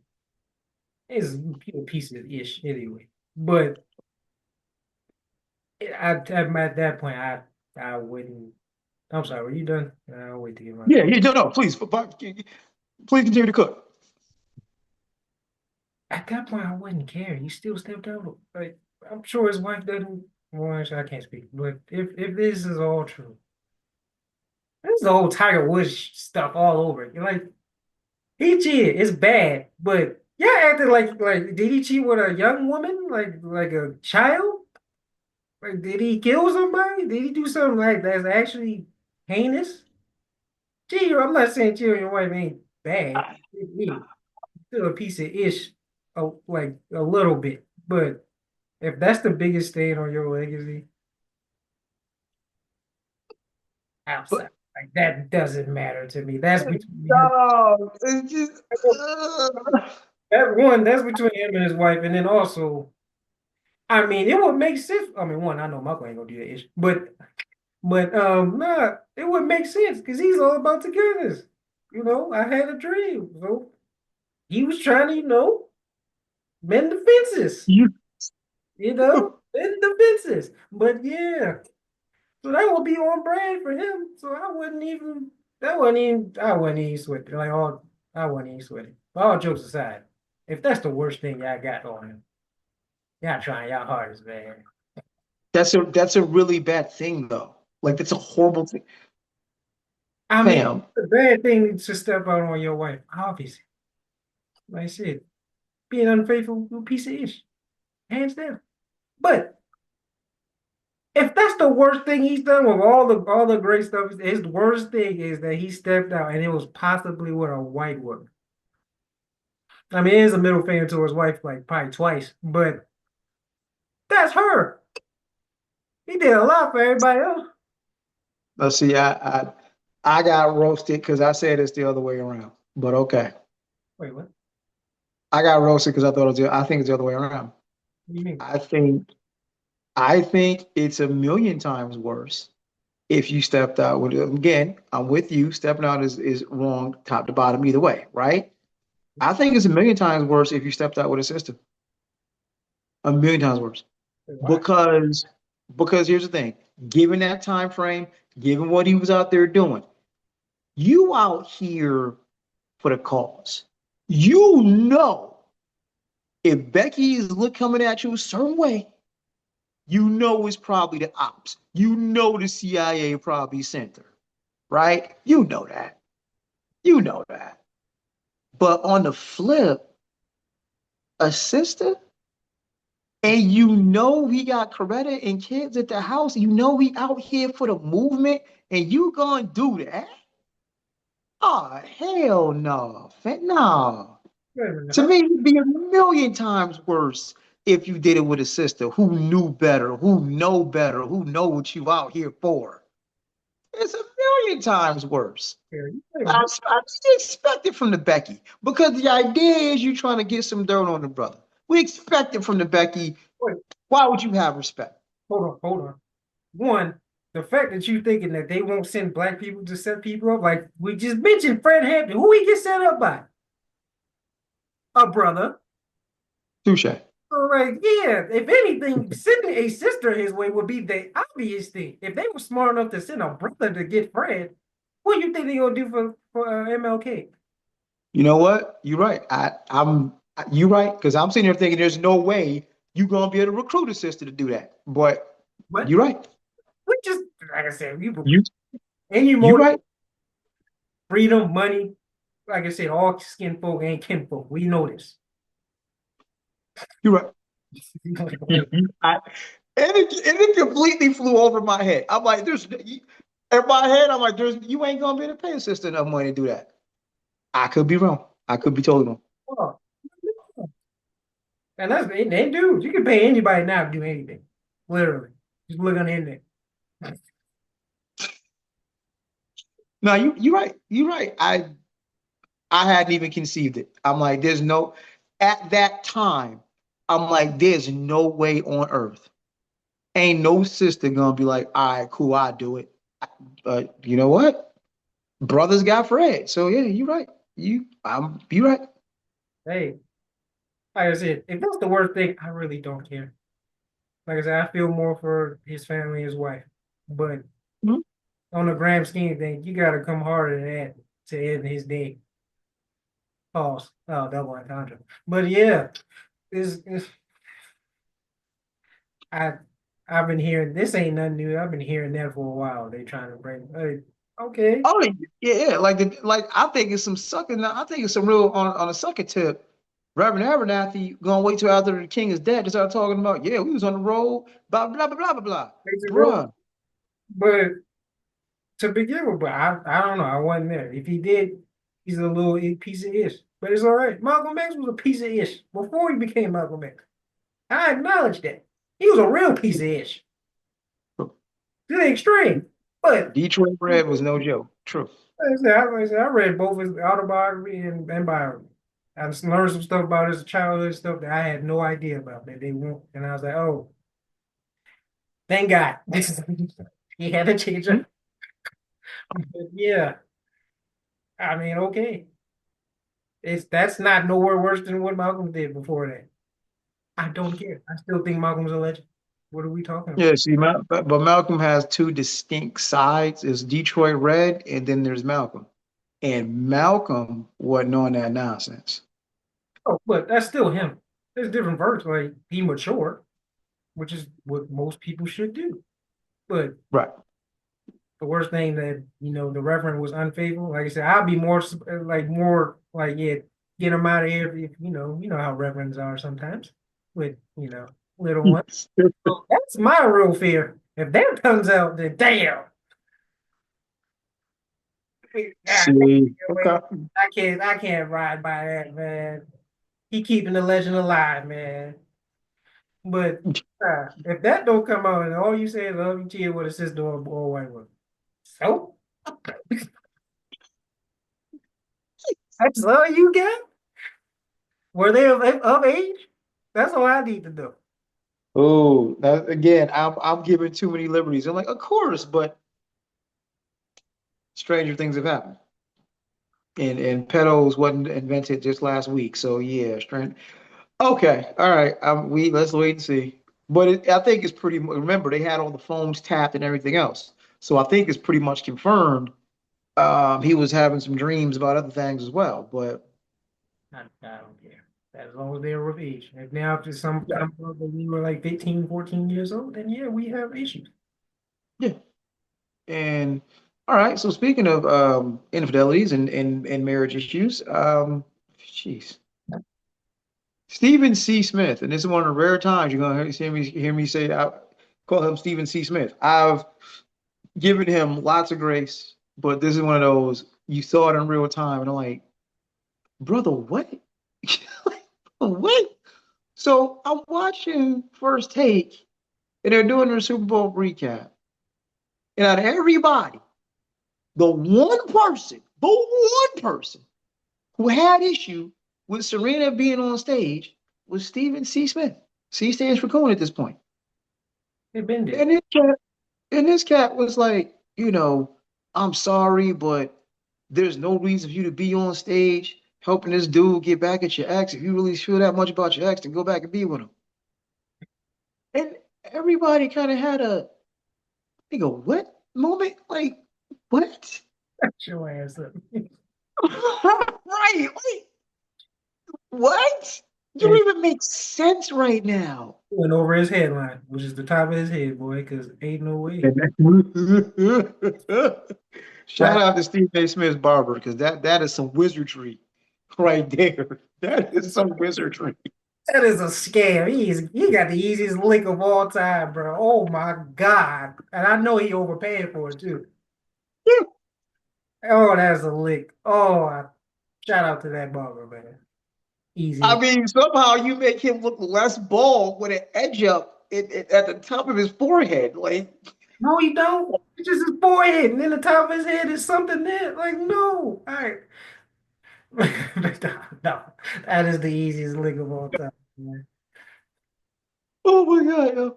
is a piece of ish anyway. But at that point, I wouldn't. I'm sorry, were you done? I'll wait to get my Yeah, thought. yeah, no, no, please continue to cook. At that point, I wouldn't care. He still stepped out. Like, I'm sure his wife doesn't. Well, actually, I can't speak. But if this is all true, this is the whole Tiger Woods stuff all over. You're like, he cheated. It's bad, but yeah, acted like did he cheat with a young woman, like a child? Like, did he kill somebody? Did he do something like that's actually heinous? Cheating. I'm not saying cheating on your wife ain't bad. It's still a piece of ish, like a little bit. But if that's the biggest stain on your legacy, outside, But like that doesn't matter to me. That's between him. no, it's just That one, that's between him and his wife, and then also, I mean, it would make sense. I mean, one, I know Michael ain't gonna do that ish, but nah, it would make sense because he's all about togetherness. I had a dream, so he was trying to, mend the fences. you. Mend the fences. But yeah, so that would be on brand for him. So I wouldn't even. That wasn't even. I wouldn't even sweat it. Like all, I wouldn't even sweat it. But all jokes aside, if that's the worst thing y'all got on him, y'all trying y'all hardest, man. That's a really bad thing though. Like that's a horrible thing, I mean, fam. the bad thing to step out on your wife, obviously. Like I said, being unfaithful, you a piece of ish, hands down. But if that's the worst thing he's done with all the great stuff, his worst thing is that he stepped out and it was possibly with a white woman. I mean, it is a middle finger to his wife, like probably twice, but that's her. He did a lot for everybody else. Let's see, I got roasted because I said it's the other way around. But okay, Wait, what? I got roasted because I thought I think it's the other way around. What do you mean? I think I think it's a million times worse if you stepped out with again. I'm with you. Stepping out is wrong, top to bottom, either way, right? I think it's a million times worse if you stepped out with a sister. A million times worse. Why? Because because here's the thing, given that time frame, given what he was out there doing, you out here for the cause. You know if Becky is look coming at you a certain way, you know it's probably the ops. You know the CIA probably sent her, right? You know that. You know that. But on the flip, a sister, and you know he got Coretta and kids at the house, you know he out here for the movement, and you gonna do that? Oh, hell no. No. Wait a minute, To huh? me, it'd be a million times worse if you did it with a sister who knew better, who know what you out here for. It's a million times worse. Wait a I, minute. I just expect it from the Becky because the idea is you trying to get some dirt on the brother. We expect it from the Becky. Wait, Why would you have respect? hold on. One, the fact that you thinking that they won't send black people to set people up, like we just mentioned Fred Hampton, who he get set up by? A brother. Touche. So like, yeah, if anything, sending a sister his way would be the obvious thing. If they were smart enough to send a brother to get Fred, what do you think they gonna do for MLK? You know what? You're right. I'm You right? Because I'm sitting here thinking there's no way you gonna be able to recruit a sister to do that. But But you're right. we just, like I said, we You any you motive, right. freedom, money. Like I said, all skin folk ain't kin folk. We know this. You're right. I, and it completely flew over my head. I'm like, there's in my head. I'm like, there's you ain't gonna be able to pay a sister enough money to do that. I could be wrong. I could be totally wrong. Oh, and they do. You can pay anybody now to do anything. Literally. Just look on the internet. No, you're right. You're right. I hadn't even conceived it. I'm like, there's no at that time. I'm like, there's no way on earth. Ain't no sister gonna be like, all right, cool, I do it. But you know what? Brothers got Fred. So yeah, you're right. You right. Hey, like I said, if that's the worst thing, I really don't care. Like I said, I feel more for his family, his wife. But Mhm. on the grand scheme thing, you gotta come harder than that to end his day. Pause. Oh, double entendre. But yeah, it's I I've been hearing this ain't nothing new. I've been hearing that for a while. They trying to bring okay. Oh yeah. Like I think it's some sucking. I think it's some real on a sucker tip. Reverend Abernathy gonna wait till after the king is dead to start talking about, yeah, we was on the road, blah blah blah blah blah blah. Basic rule. Bruh. But to begin with, but I don't know. I wasn't there. If he did, he's a little piece of ish. But it's all right. Malcolm X was a piece of ish before he became Malcolm X. I acknowledge that. He was a real piece of ish to the extreme. But Detroit Red was no joke. True. I read both his autobiography and biography. I just learned some stuff about his childhood stuff that I had no idea about that they won't. And I was like, oh, thank God. He had to change Mhm. it. But yeah, I mean, okay. That's not nowhere worse than what Malcolm did before that. I don't care. I still think Malcolm's a legend. What are we talking about? Yeah, see, but Malcolm has two distinct sides. There's Detroit Red, and then there's Malcolm. And Malcolm wasn't on that nonsense. Oh, but that's still him. There's different versions. Like he matured, which is what most people should do. But Right. the worst thing that the Reverend was unfaithful. Like I said, I'd be more like yeah, get him out of here. If you know how reverends are sometimes with little ones. So that's my real fear. If that comes out, then damn. God, See, okay. I can't ride by that, man. He keeping the legend alive, man. But if that don't come out and all you say is love you cheated with a sister or white woman, so that's all you got? Were they of age? That's all I need to know. Oh, that, again, I'm giving too many liberties. I'm like, of course, but stranger things have happened. And pedos wasn't invented just last week. So yeah, strange. Okay, all right. We let's wait and see. But I think it's pretty. Remember, they had all the phones tapped and everything else. So I think it's pretty much confirmed. He was having some dreams about other things as well. But I don't care. As long as they're of age. If now if some yeah, come up and we were like 15, 14 years old, then yeah, we have issues. yeah. And all right. So speaking of infidelities and marriage issues, jeez, Stephen C. Smith, and this is one of the rare times you're gonna hear me say I call him Stephen C. Smith. I've given him lots of grace, but this is one of those you saw it in real time, and I'm like, brother, what? What? So I'm watching First Take, and they're doing their Super Bowl recap, and out of everybody, the one person who had issue with Serena being on stage was Stephen C. Smith. C stands for Coon at this point. They've been there. And this cat was like, I'm sorry, but there's no reason for you to be on stage helping this dude get back at your ex. If you really feel that much about your ex, then go back and be with him. And everybody kind of had they go, what moment? Like, what? Shut your ass up. Right. Like, What? You And don't even make sense right now. he went over his headline, which is the top of his head, boy, because ain't no way. Shout out to Stephen A. Smith's barber because that is some wizardry right there. That is some wizardry. That is a scam. He got the easiest lick of all time, bro. Oh my God. And I know he overpaid for it too. Oh, that's a lick. Shout out to that barber, man. I Easy. mean, somehow you make him look less bald with an edge up at the top of his forehead. Like, No, he don't. It's just his forehead, and then the top of his head is something there. Like, no. All right. No, that is the easiest lick of all time, man. oh my God. Yo.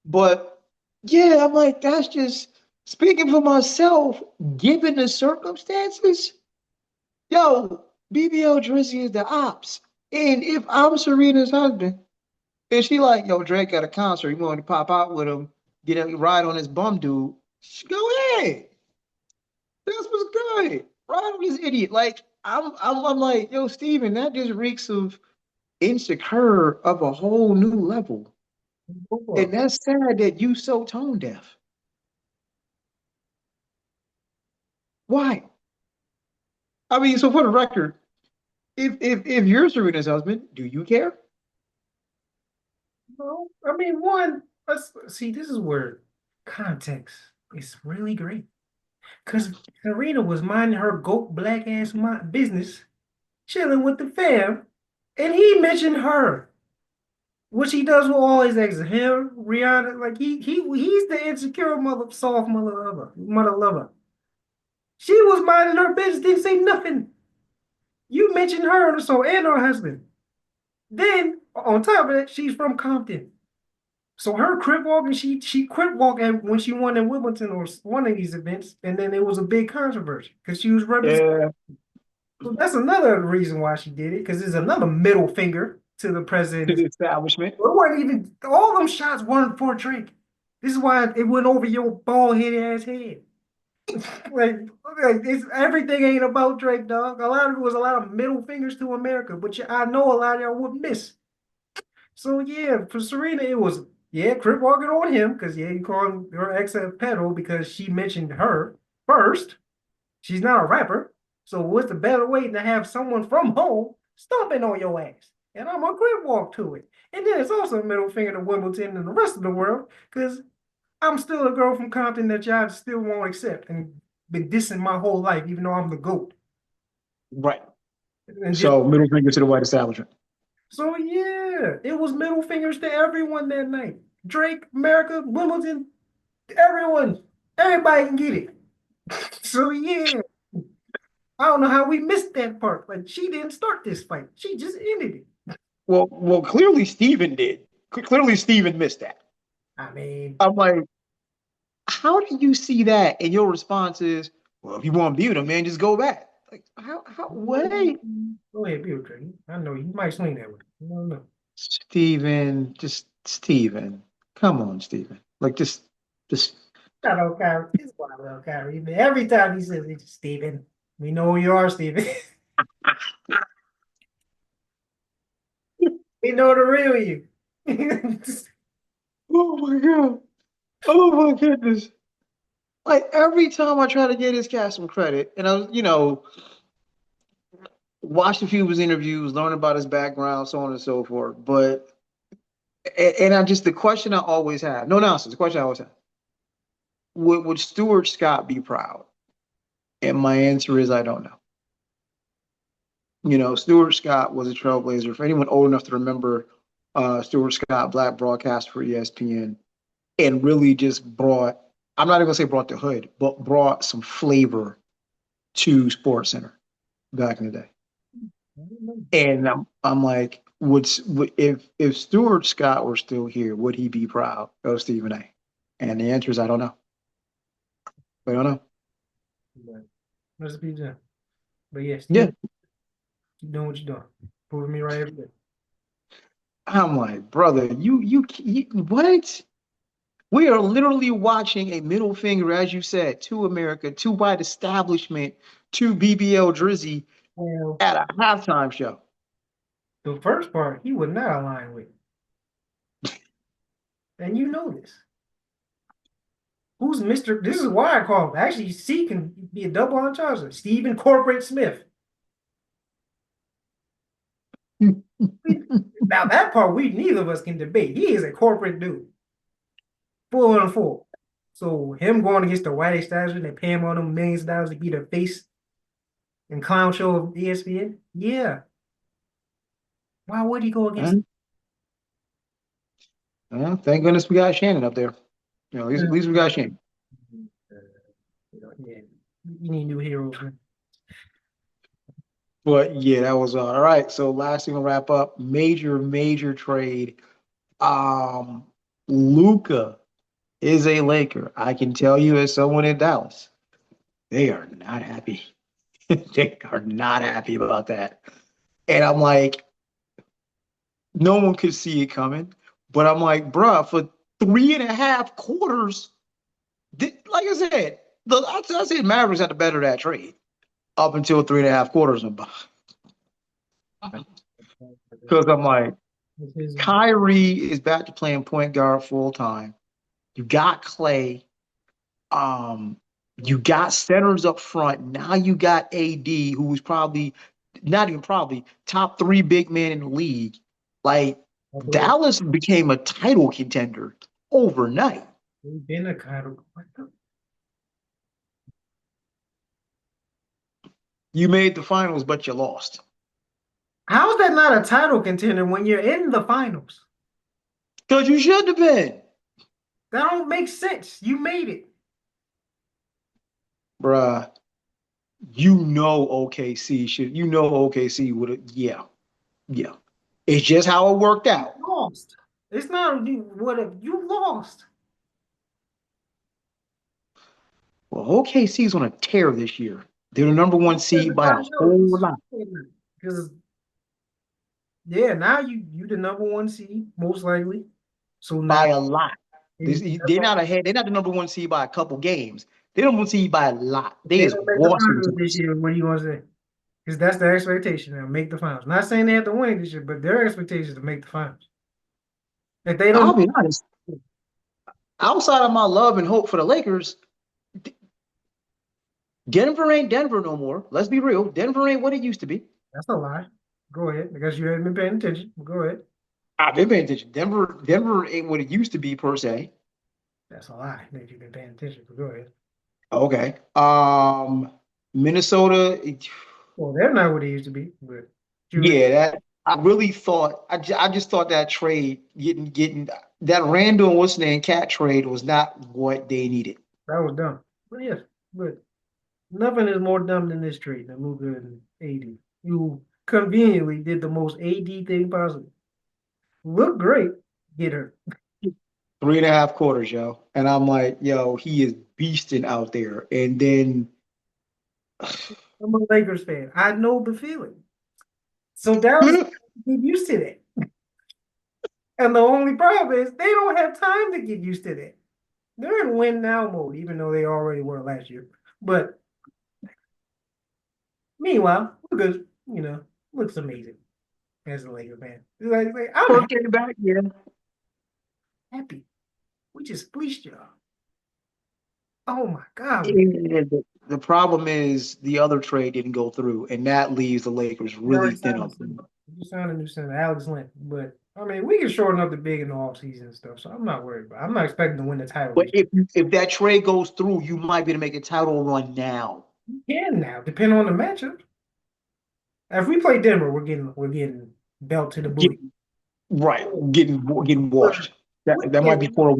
But yeah, I'm like, that's just speaking for myself, given the circumstances, yo, BBL Drizzy is the ops. And if I'm Serena's husband, and she like, yo, Drake at a concert, you want to pop out with him, get a ride on his bum dude, go ahead. That's what's good. Ride on this idiot. Like, I'm like, yo, Steven, that just reeks of insecure of a whole new level. Go for And it. that's sad that you so tone deaf. Why? I mean, so for the record, if you're Serena's husband, do you care? No, I mean, one, let's see, this is where context is really great. Because Serena was minding her goat black ass business, chilling with the fam, and he mentioned her, which he does with all his exes. Him, Rihanna, like he's the insecure mother, soft mother lover. She was minding her business, didn't say nothing. You mentioned her, so and her husband. Then on top of that, she's from Compton. So her crip walk and she quit walking when she won in Wimbledon or one of these events, and then it was a big controversy because she was representing. Yeah, So that's another reason why she did it, because it's another middle finger to the to president. the It establishment. wasn't even all them shots weren't for Drake. This is why it went over your bald headed ass head. like, it's everything ain't about Drake, dog. A lot of it was a lot of middle fingers to America, but I know a lot of y'all would miss. So yeah, for Serena, it was yeah, crip walking on him because yeah, you called her ex a pedo because she mentioned her first. She's not a rapper, so what's the better way to have someone from home stomping on your ass? And I'm gonna crip walk to it. And then it's also a middle finger to Wimbledon and the rest of the world because I'm still a girl from Compton that y'all still won't accept and been dissing my whole life, even though I'm the GOAT. Right. And just So middle finger to the white establishment. so yeah, it was middle fingers to everyone that night. Drake, America, Wimbledon, everyone, everybody can get it. So yeah, I don't know how we missed that part. Like she didn't start this fight; she just ended it. Well, clearly Steven did. Clearly Steven missed that. I mean, I'm like, how do you see that? And your response is, well, if you want to be with him, man, just go back. Like, wait, go ahead, be with Drake. I know you might swing that way. No, no. Steven, just Steven. Come on, Steven. Like, just, Shout out Kyrie. It's wild out Kyrie. Man. Every time he says it's Steven, we know who you are, Steven. We know the real you. oh my God. Oh my goodness. Like every time I try to get this cat some credit, and I was, watched a few of his interviews, learn about his background, so on and so forth. But and I just the question I always have, no nonsense, the question I always have, would Stuart Scott be proud? And my answer is I don't know. Stuart Scott was a trailblazer. For anyone old enough to remember Stuart Scott, black broadcaster for ESPN, and really just brought, I'm not even gonna say brought the hood, but brought some flavor to Sports Center back in the day. And I'm like, if Stuart Scott were still here, would he be proud of Stephen A? And the answer is I don't know. I don't know. Let's be done. But yeah, Yeah, Steven, keep doing what you're doing. Proving me right every day. I'm like, brother, you what? We are literally watching a middle finger, as you said, to America, to white establishment, to BBL Drizzy Well, at a halftime show. The first part he would not align with, and you know this. Who's Mr. This is why I call him. Actually, C can be a double entendre. Stephen Corporate Smith. Now that part we neither of us can debate. He is a corporate dude, full on full. So him going against the white establishment, they pay him all them millions of dollars to be the face and clown show of ESPN. Yeah, why would he go against? Thank goodness we got Shannon up there. At least we got Shannon. Yeah, you need new heroes, man. But yeah, that was all right. So last thing to wrap up, major trade. Um, Luka is a Laker. I can tell you as someone in Dallas, they are not happy. They are not happy about that. And I'm like, no one could see it coming. But I'm like, bruh, for 3.5 quarters, like I said, I said Mavericks had the better of that trade up until 3.5 quarters. Because I'm like, Kyrie is back to playing point guard full time. You got Clay. Um, you got centers up front. Now you got AD, who was probably not even probably top three big men in the league. Like Dallas became a title contender overnight. We've been a kind of You made the finals, but you lost. how is that not a title contender when you're in the finals? Because you should have been. That don't make sense. You made it. Bruh, OKC should, OKC would have, yeah. It's just how it worked You out. lost. It's not what if you lost. Well, OKC's on a tear this year. They're the number one seed by a whole lot. Because yeah, now you the number one seed, most likely. So now By a lot. They're not ahead. They're not the number one seed by a couple games. They're number one seed by a lot. They they is don't make the waltzing finals this teams. year. What are you gonna say? Because that's the expectation. They'll make the finals. Not saying they have to win it this year, but their expectation is to make the finals. If they I'll don't, be honest. Outside of my love and hope for the Lakers, Denver ain't Denver no more. Let's be real. Denver ain't what it used to be. that's a lie. Go ahead. I guess you haven't been paying attention. Go ahead. I've been paying attention. Denver ain't what it used to be per se. That's a lie that you've been paying attention. But go ahead. Okay. Minnesota. Well, they're not what they used to be, but you Yeah, that I really thought. I just thought that trade getting that Randall and what's his name cat trade was not what they needed. that was dumb. But yes, but nothing is more dumb than this trade than Luka and AD. You conveniently did the most AD thing possible. Look great, get her. 3.5 quarters, yo. And I'm like, yo, he is beasting out there. And then I'm a Lakers fan. I know the feeling. So Dallas get used to that. And the only problem is they don't have time to get used to that. They're in win now mode, even though they already were last year. But meanwhile, good, looks amazing as a Laker fan. I'm first getting back, yeah. happy. We just fleeced y'all. Oh my God. And the problem is the other trade didn't go through, and that leaves the Lakers We really already thin signed a up. center. We signed a new center, Alex Lynn. But I mean, we can shorten up the big in the offseason and stuff. So I'm not worried about it. I'm not expecting to win the title But this if that trade goes through, you might be able to make a title run now. year. Can now, depending on the matchup. If we play Denver, we're getting belt to the Get, booty. right, getting washed. That Yeah, might be 4-1.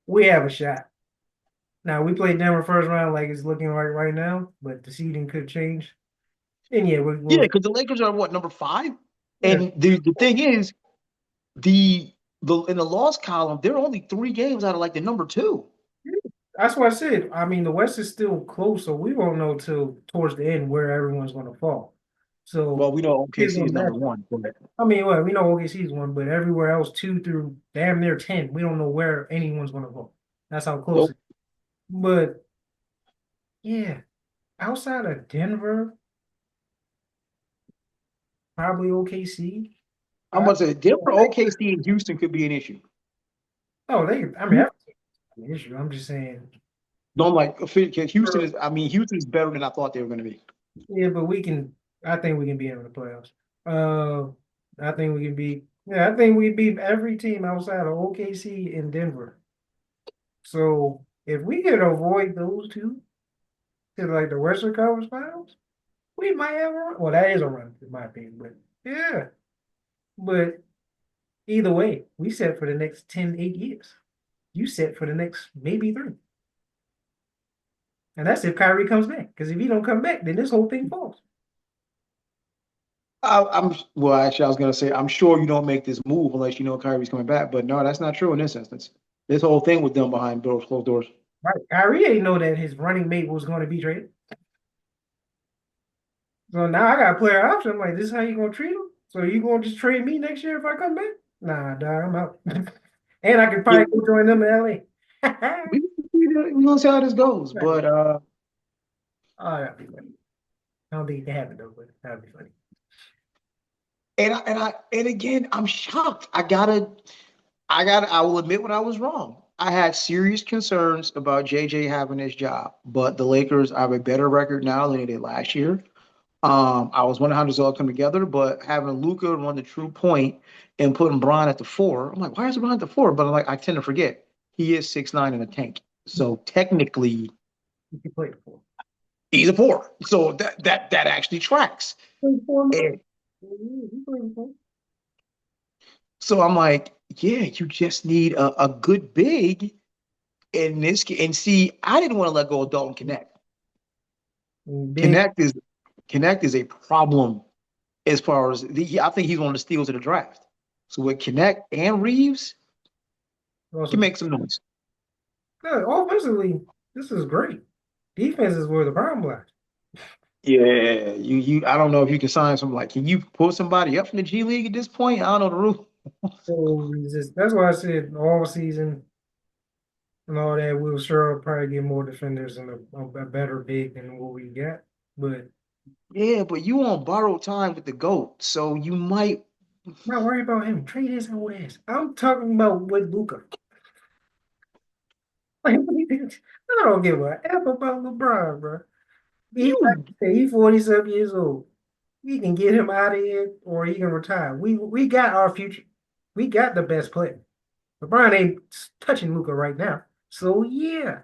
we have a shot. Now we played Denver first round like it's looking right now, but the seeding could change. And yeah, Yeah, we'll because the Lakers are what, number 5? yeah. And the thing is, the in the loss column, they're only 3 games out of like the number 2. That's what I said. I mean, the West is still close, so we won't know till towards the end where everyone's going to fall. So Well, we know here's OKC on is number matchup. 1. But I mean, well, we know OKC's one, but everywhere else 2 through damn near 10, we don't know where anyone's going to go. That's how close nope. it is. But yeah, outside of Denver, Probably OKC. I'm I, gonna say different OKC and Houston could be an issue. oh, they. I mean, that's an issue. I'm just saying. Don't like Houston is. I mean, Houston is better than I thought they were going to be. Yeah, but we can. I think we can be in the playoffs. Uh, I think we can beat. Yeah, I think we beat every team outside of OKC and Denver. So if we could avoid those two to like the Western Conference Finals, we might have a run. Well, that is a run in my opinion, but yeah. But either way, we set for the next 10, 8 years. You set for the next maybe three. And that's if Kyrie comes back. Because if he don't come back, then this whole thing falls. I'm well. Actually, I was going to say I'm sure you don't make this move unless you know Kyrie's coming back. But no, that's not true in this instance. This whole thing was done behind those closed doors. Right. Kyrie ain't know that his running mate was going to be traded. So now I got a player option. I'm like, this is how you gonna treat him? So you gonna just trade me next year if I come back? Nah, dog, I'm out. And I could Yeah, probably go join them in LA. we gonna see how this goes. But Oh, that'd be funny. I don't think it can happen though, but that'd be funny. and again, I'm shocked. I will admit when I was wrong. I had serious concerns about JJ having this job, but the Lakers have a better record now than they did last year. I was wondering how this all come together, but having Luka run the true point and putting Bron at the four, I'm like, why is Bron at the four? But I'm like, I tend to forget he is 6'9" in a tank, so technically You can play it for. he's a four. So that actually tracks. Play for him. And You play for him. so I'm like, yeah, you just need a good big in this. And see, I didn't want to let go of Dalton Connect. Big Connect is Connect is a problem as far as I think he's one of the steals of the draft. So with Connect and Reeves, can also make some noise. good. Offensively, this is great. Defense is where the problem lies. Yeah, you. I don't know if you can sign some like. Can you pull somebody up from the G League at this point? I don't know the rule. So that's why I said all season and all that, we'll sure probably get more defenders and a better big than what we got. But Yeah, but you on borrowed time with the GOAT, so you might. I'm not worried about him. Trade his old ass. I'm talking about with Luka. Like, I don't give a F about LeBron, bro. He like You I said, he 47 years old. We can get him out of here or he can retire. We got our future. We got the best player. LeBron ain't touching Luka right now. So yeah,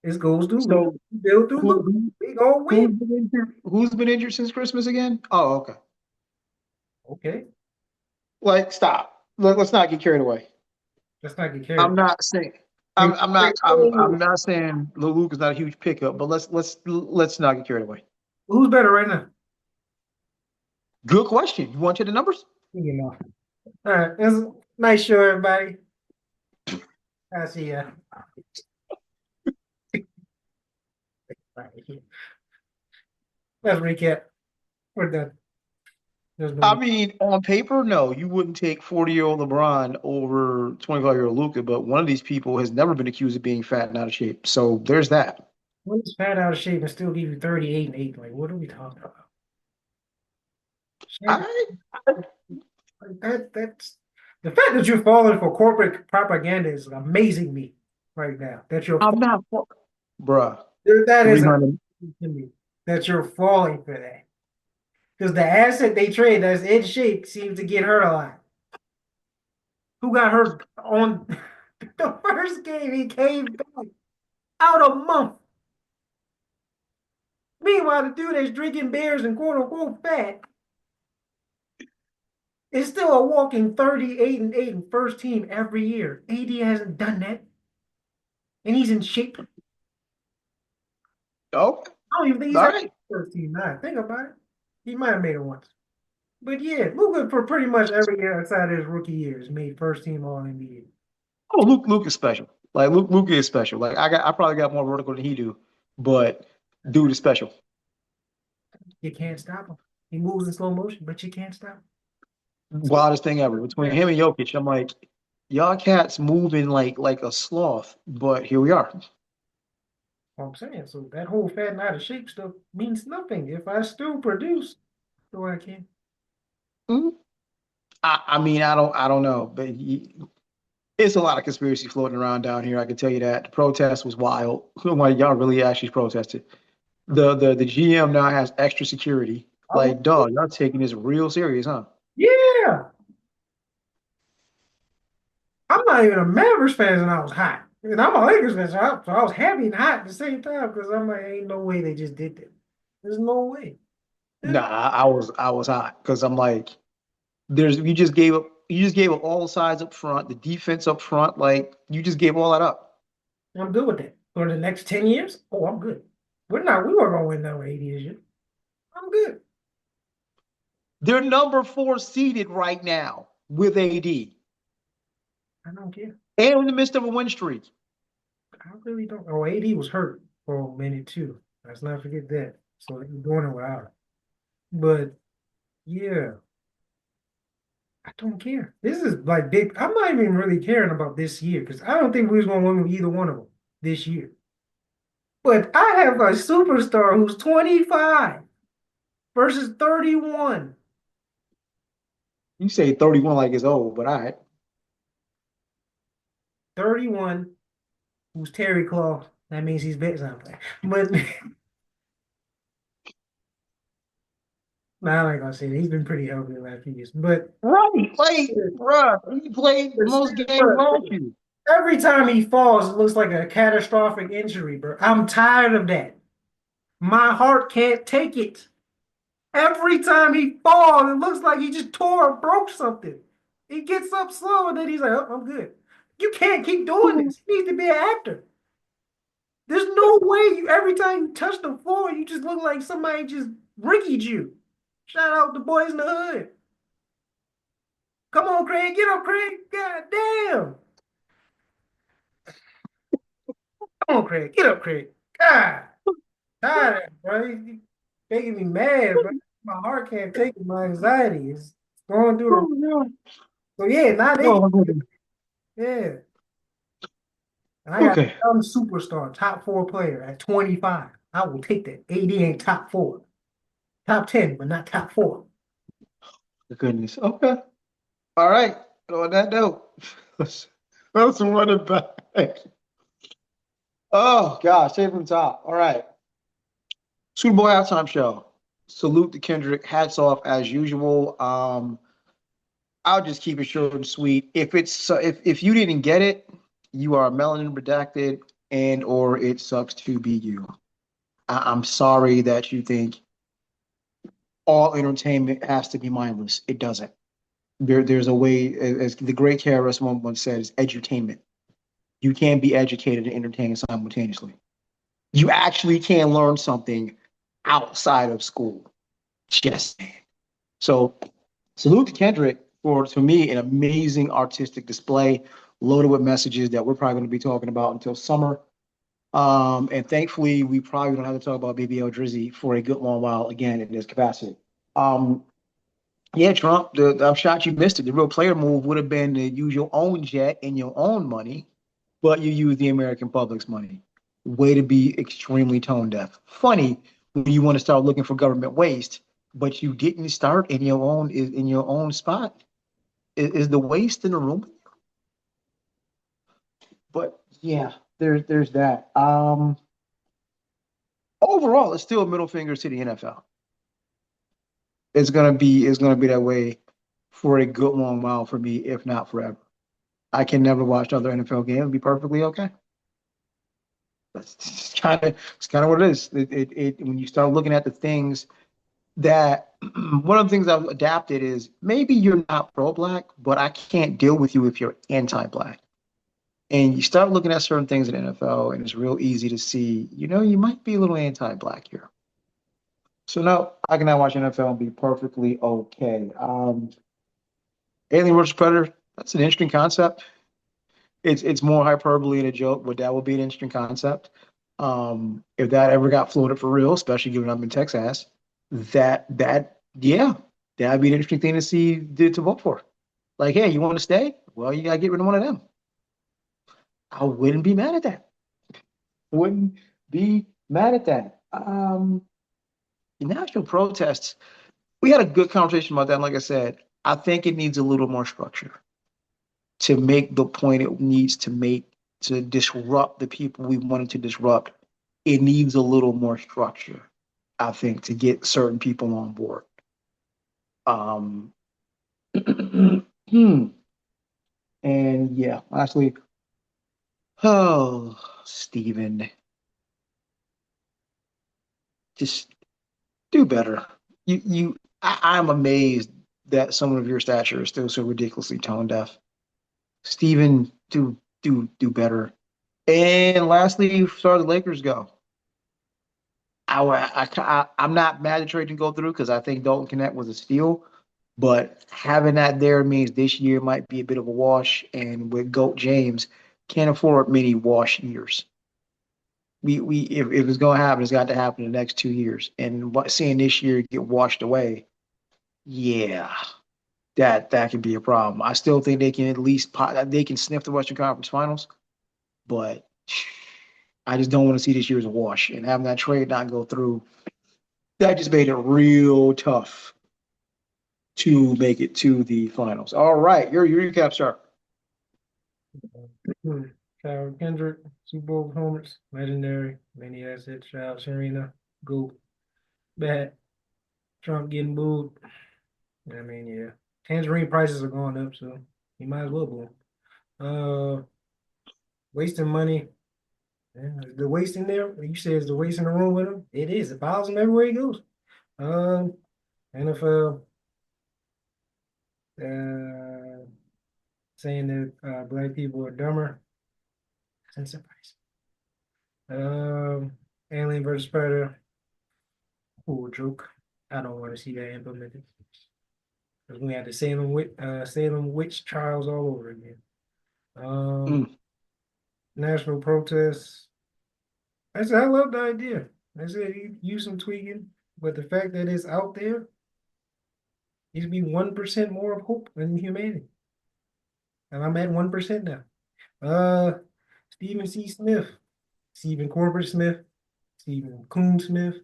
this goes through Luka. so Build through Luka. who We gonna win. who's been injured? Who's been injured since Christmas again? Oh, okay. Okay. Like, stop. Let's not get carried away. Let's not get carried I'm away. not saying. Wait, wait, I'm not saying Luke is not a huge pickup, but let's not get carried away. who's better right now? Good question. You want to the numbers? You know. All right. It's a nice show, everybody. I see ya. Let's recap. We're done. There's no I more. mean, on paper, no, you wouldn't take 40-year-old LeBron over 25-year-old Luka, but one of these people has never been accused of being fat and out of shape. So there's that. One is fat out of shape and still give you 38 and 8. Like, what are we talking about? Shit, I, like that's the fact that you're falling for corporate propaganda is amazing me right now. I'm not, bruh, That is 300. amazing to me that you're falling for that. Because the asset they trade that's in shape seems to get hurt a lot. Who got hurt on the first game he came back out a month? Meanwhile, the dude that's drinking beers and quote unquote fat is still a walking 38 and 8 and first team every year. AD hasn't done that. And he's in shape. Okay. I don't even think he's All ever right. first team now. Think about it. He might have made it once. But yeah, Luka for pretty much every year outside of his rookie years made first team all NBA. Oh, Luke is special. Like Luke is special. Like I probably got more vertical than he do, but dude is special. You can't stop him. He moves in slow motion, but you can't stop him. Wildest thing ever. Between him and Jokic, I'm like, y'all cats moving like a sloth, but here we are. I'm saying, so that whole fat and out of shape stuff means nothing if I still produce the way I can. Mm, I mean, I don't know, but it's a lot of conspiracy floating around down here. I can tell you that the protest was wild. Like y'all really actually protested. The GM now has extra security. I was, Like, dog, y'all taking this real serious, huh? yeah, I'm not even a Mavericks fan, and I was hot. And I'm a Lakers fan, so I was happy and hot at the same time because I'm like, ain't no way they just did that. There's no way. Nah, There's, I was hot because I'm like, there's you just gave up all the sides up front, the defense up front, like you just gave all that up. I'm good with that. For the next 10 years, oh, I'm good. We weren't gonna win no 80 this year. I'm good. They're number four seeded right now with AD I don't care. and in the midst of a win streak. I really don't. Oh, AD was hurt for a minute too. Let's not forget that. So they're doing it without him. But yeah, I don't care. This is like big. I'm not even really caring about this year because I don't think we was gonna win with either one of them this year. But I have a superstar who's 25 versus 31. You say 31 like it's old, but all right. 31, who's Terry Claw. That means he's big something. But nah, I'm not gonna say that. He's been pretty healthy the last few years. But Right, like, bruh, he played most games last year. every time he falls, it looks like a catastrophic injury, bro. I'm tired of that. My heart can't take it. Every time he falls, it looks like he just tore or broke something. He gets up slow and then he's like, oh, I'm good. You can't keep doing this. He needs to be an actor. There's no way every time you touch the floor, you just look like somebody just rickied you. Shout out the boys in the hood. Come on, Craig. Get up, Craig. God damn. Come on, Craig. Get up, Craig. God. Tired of it, bro. You making me mad, bro. My heart can't take it. My anxiety is going through the. Oh, no. So yeah, not Oh, 80. my goodness. Yeah. And I got Okay. a young superstar, top four player at 25. I will take that. AD ain't top four. Top 10, but not top four. My goodness. Okay. All right. On that note, let's run it back. Oh gosh, save from top. All right. Super Bowl halftime show. Salute to Kendrick. Hats off as usual. I'll just keep it short and sweet. If you didn't get it, you are melanin redacted, and or it sucks to be you. I'm sorry that you think all entertainment has to be mindless. It doesn't. There's a way, as the great KRS One once said, is edutainment. You can be educated and entertained simultaneously. You actually can learn something outside of school. Just saying. So salute to Kendrick for, to me, an amazing artistic display loaded with messages that we're probably going to be talking about until summer. And thankfully, we probably don't have to talk about BBL Drizzy for a good long while again in this capacity. Um, yeah, Trump, I'm shocked you missed it. The real player move would have been to use your own jet and your own money, but you use the American public's money. Way to be extremely tone deaf. Funny when you want to start looking for government waste, but you didn't start in your own spot. Is the waste in the room? But yeah, there's that. Overall, it's still a middle finger to the NFL. It's gonna be that way for a good long while for me, if not forever. I can never watch another NFL game and be perfectly okay. That's it's kind of what it is. When you start looking at the things that one of the things I've adapted is maybe you're not pro-black, but I can't deal with you if you're anti-black. And you start looking at certain things in NFL, and it's real easy to see, you might be a little anti-black here. So no, I cannot watch NFL and be perfectly okay. Alien versus Predator, that's an interesting concept. It's more hyperbole and a joke, but that would be an interesting concept. If that ever got floated for real, especially given I'm in Texas, yeah, that'd be an interesting thing to see to vote for. Like, hey, you want to stay? Well, you gotta get rid of one of them. I wouldn't be mad at that. Wouldn't be mad at that. The national protests. we had a good conversation about that. And like I said, I think it needs a little more structure to make the point it needs to make to disrupt the people we wanted to disrupt. It needs a little more structure, I think, to get certain people on board. Um, and yeah, lastly, oh, Stephen, just do better. I'm amazed that someone of your stature is still so ridiculously tone deaf. Stephen, do better. And lastly, as far as the Lakers go, I'm not mad at trading go through because I think Dalton Connect was a steal, but having that there means this year might be a bit of a wash, and with Goat James, can't afford many wash years. We if it's going to happen, it's got to happen in the next 2 years. And what seeing this year get washed away, yeah, that could be a problem. I still think they can at least they can sniff the Western Conference Finals, but I just don't want to see this year as a wash. And having that trade not go through, that just made it real tough to make it to the finals. All right, your recap, sir. Kyle Kendrick, Super Bowl performance, legendary, many assets. Shout out Serena, go bad. Trump getting booed. I mean, yeah, tangerine prices are going up, so you might as well boo 'em. Wasting money. Yeah, the waste in there. You say is the waste in the room with him. It is. It follows him everywhere he goes. Um, NFL saying that black people are dumber. That's surprising. Alien versus Predator. Cool joke. I don't want to see that implemented. Because we had the Salem witch trials all over again. Um, Mm. national protests. I said I love the idea. I said you use some tweaking, but the fact that it's out there gives me 1% more of hope in humanity. And I'm at 1% now. Uh Stephen C. Smith, Stephen Corbett Smith, Stephen Coon Smith,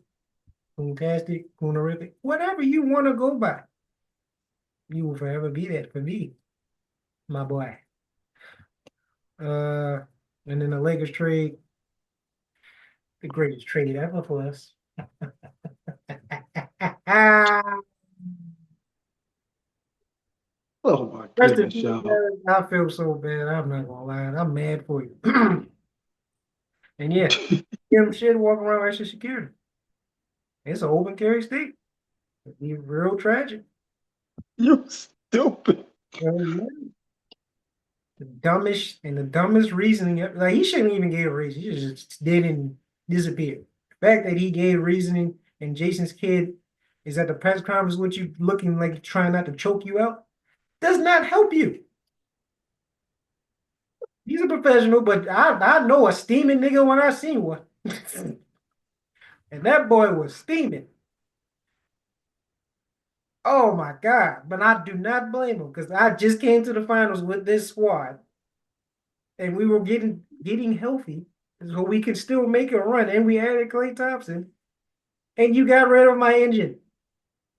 Coontastic, Coonerific, whatever you want to go by. You will forever be that for me, my boy. Uh, and then the Lakers trade, the greatest trade ever for us. Oh my Rest in goodness, peace, y'all. man. I feel so bad. I'm not gonna lie. I'm mad for you. And yeah, him shit walking around extra security. It's an open carry state. It'd be real tragic. You stupid. The dumbest reasoning. Like he shouldn't even give a reason. He just didn't disappear. The fact that he gave reasoning and Jason's kid is at the press conference with you, looking like trying not to choke you out, does not help you. He's a professional, but I know a steaming nigga when I see one, and that boy was steaming. Oh my God! But I do not blame him because I just came to the finals with this squad, and we were getting healthy, so we could still make a run. And we added Klay Thompson, and you got rid of my engine,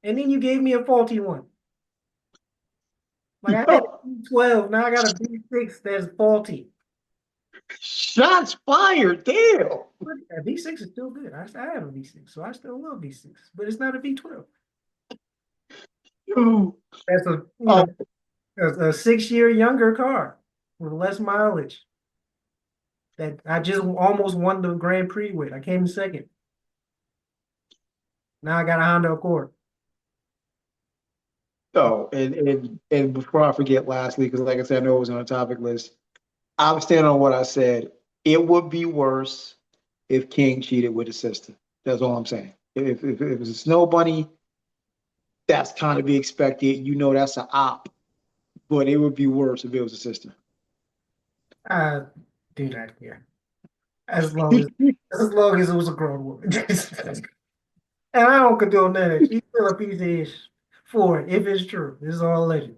and then you gave me a faulty one. Like I had a Yo, B12, now I got a B6 that's faulty. shots fired. Damn. But a B6 is still good. I have a B6, so I still love B6, but it's not a B12. Yo. That's a Oh, a 6 year younger car with less mileage that I just almost won the Grand Prix with. I came in second. Now I got a Honda Accord. oh, and before I forget, lastly, because like I said, I know it was on the topic list. I'm standing on what I said. It would be worse if King cheated with his sister. That's all I'm saying. If it was a snow bunny, that's kind of be expected. You know that's an op, but it would be worse if it was a sister. I do not care. As long as as long as it was a grown woman. And I don't condone that. She's still a piece of ish for it, if it's true. This is all legend.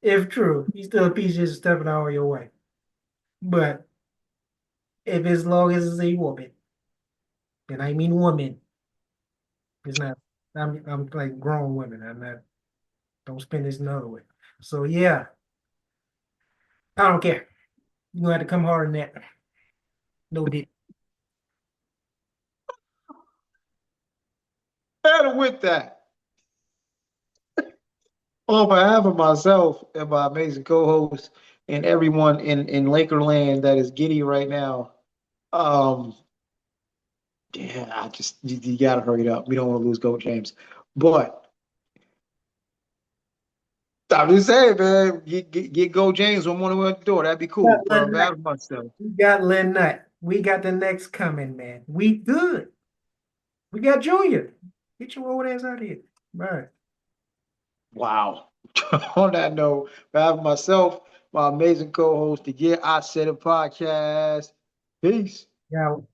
If true, he's still a piece of ish stepping out of your way. But if as long as it's a woman, and I mean woman, it's not. I'm like grown women. I'm not. Don't spend this another way. So yeah, I don't care. You gonna have to come harder than that. No dick. And with that, on behalf of myself and my amazing co-host and everyone in Lakerland that is giddy right now, um, yeah, you gotta hurry it up. We don't want to lose Goat James, but I'm just saying, man, get Goat James on one of the door. That'd be Got cool. But Lil on Nut. behalf of myself, We got Lil Nut. We got the next coming, man. We good. We got Junior. Get your old ass out of here. All right. wow. On that note, on behalf of myself, my amazing co-host, the Yeah I Said It podcast. Peace. Yeah.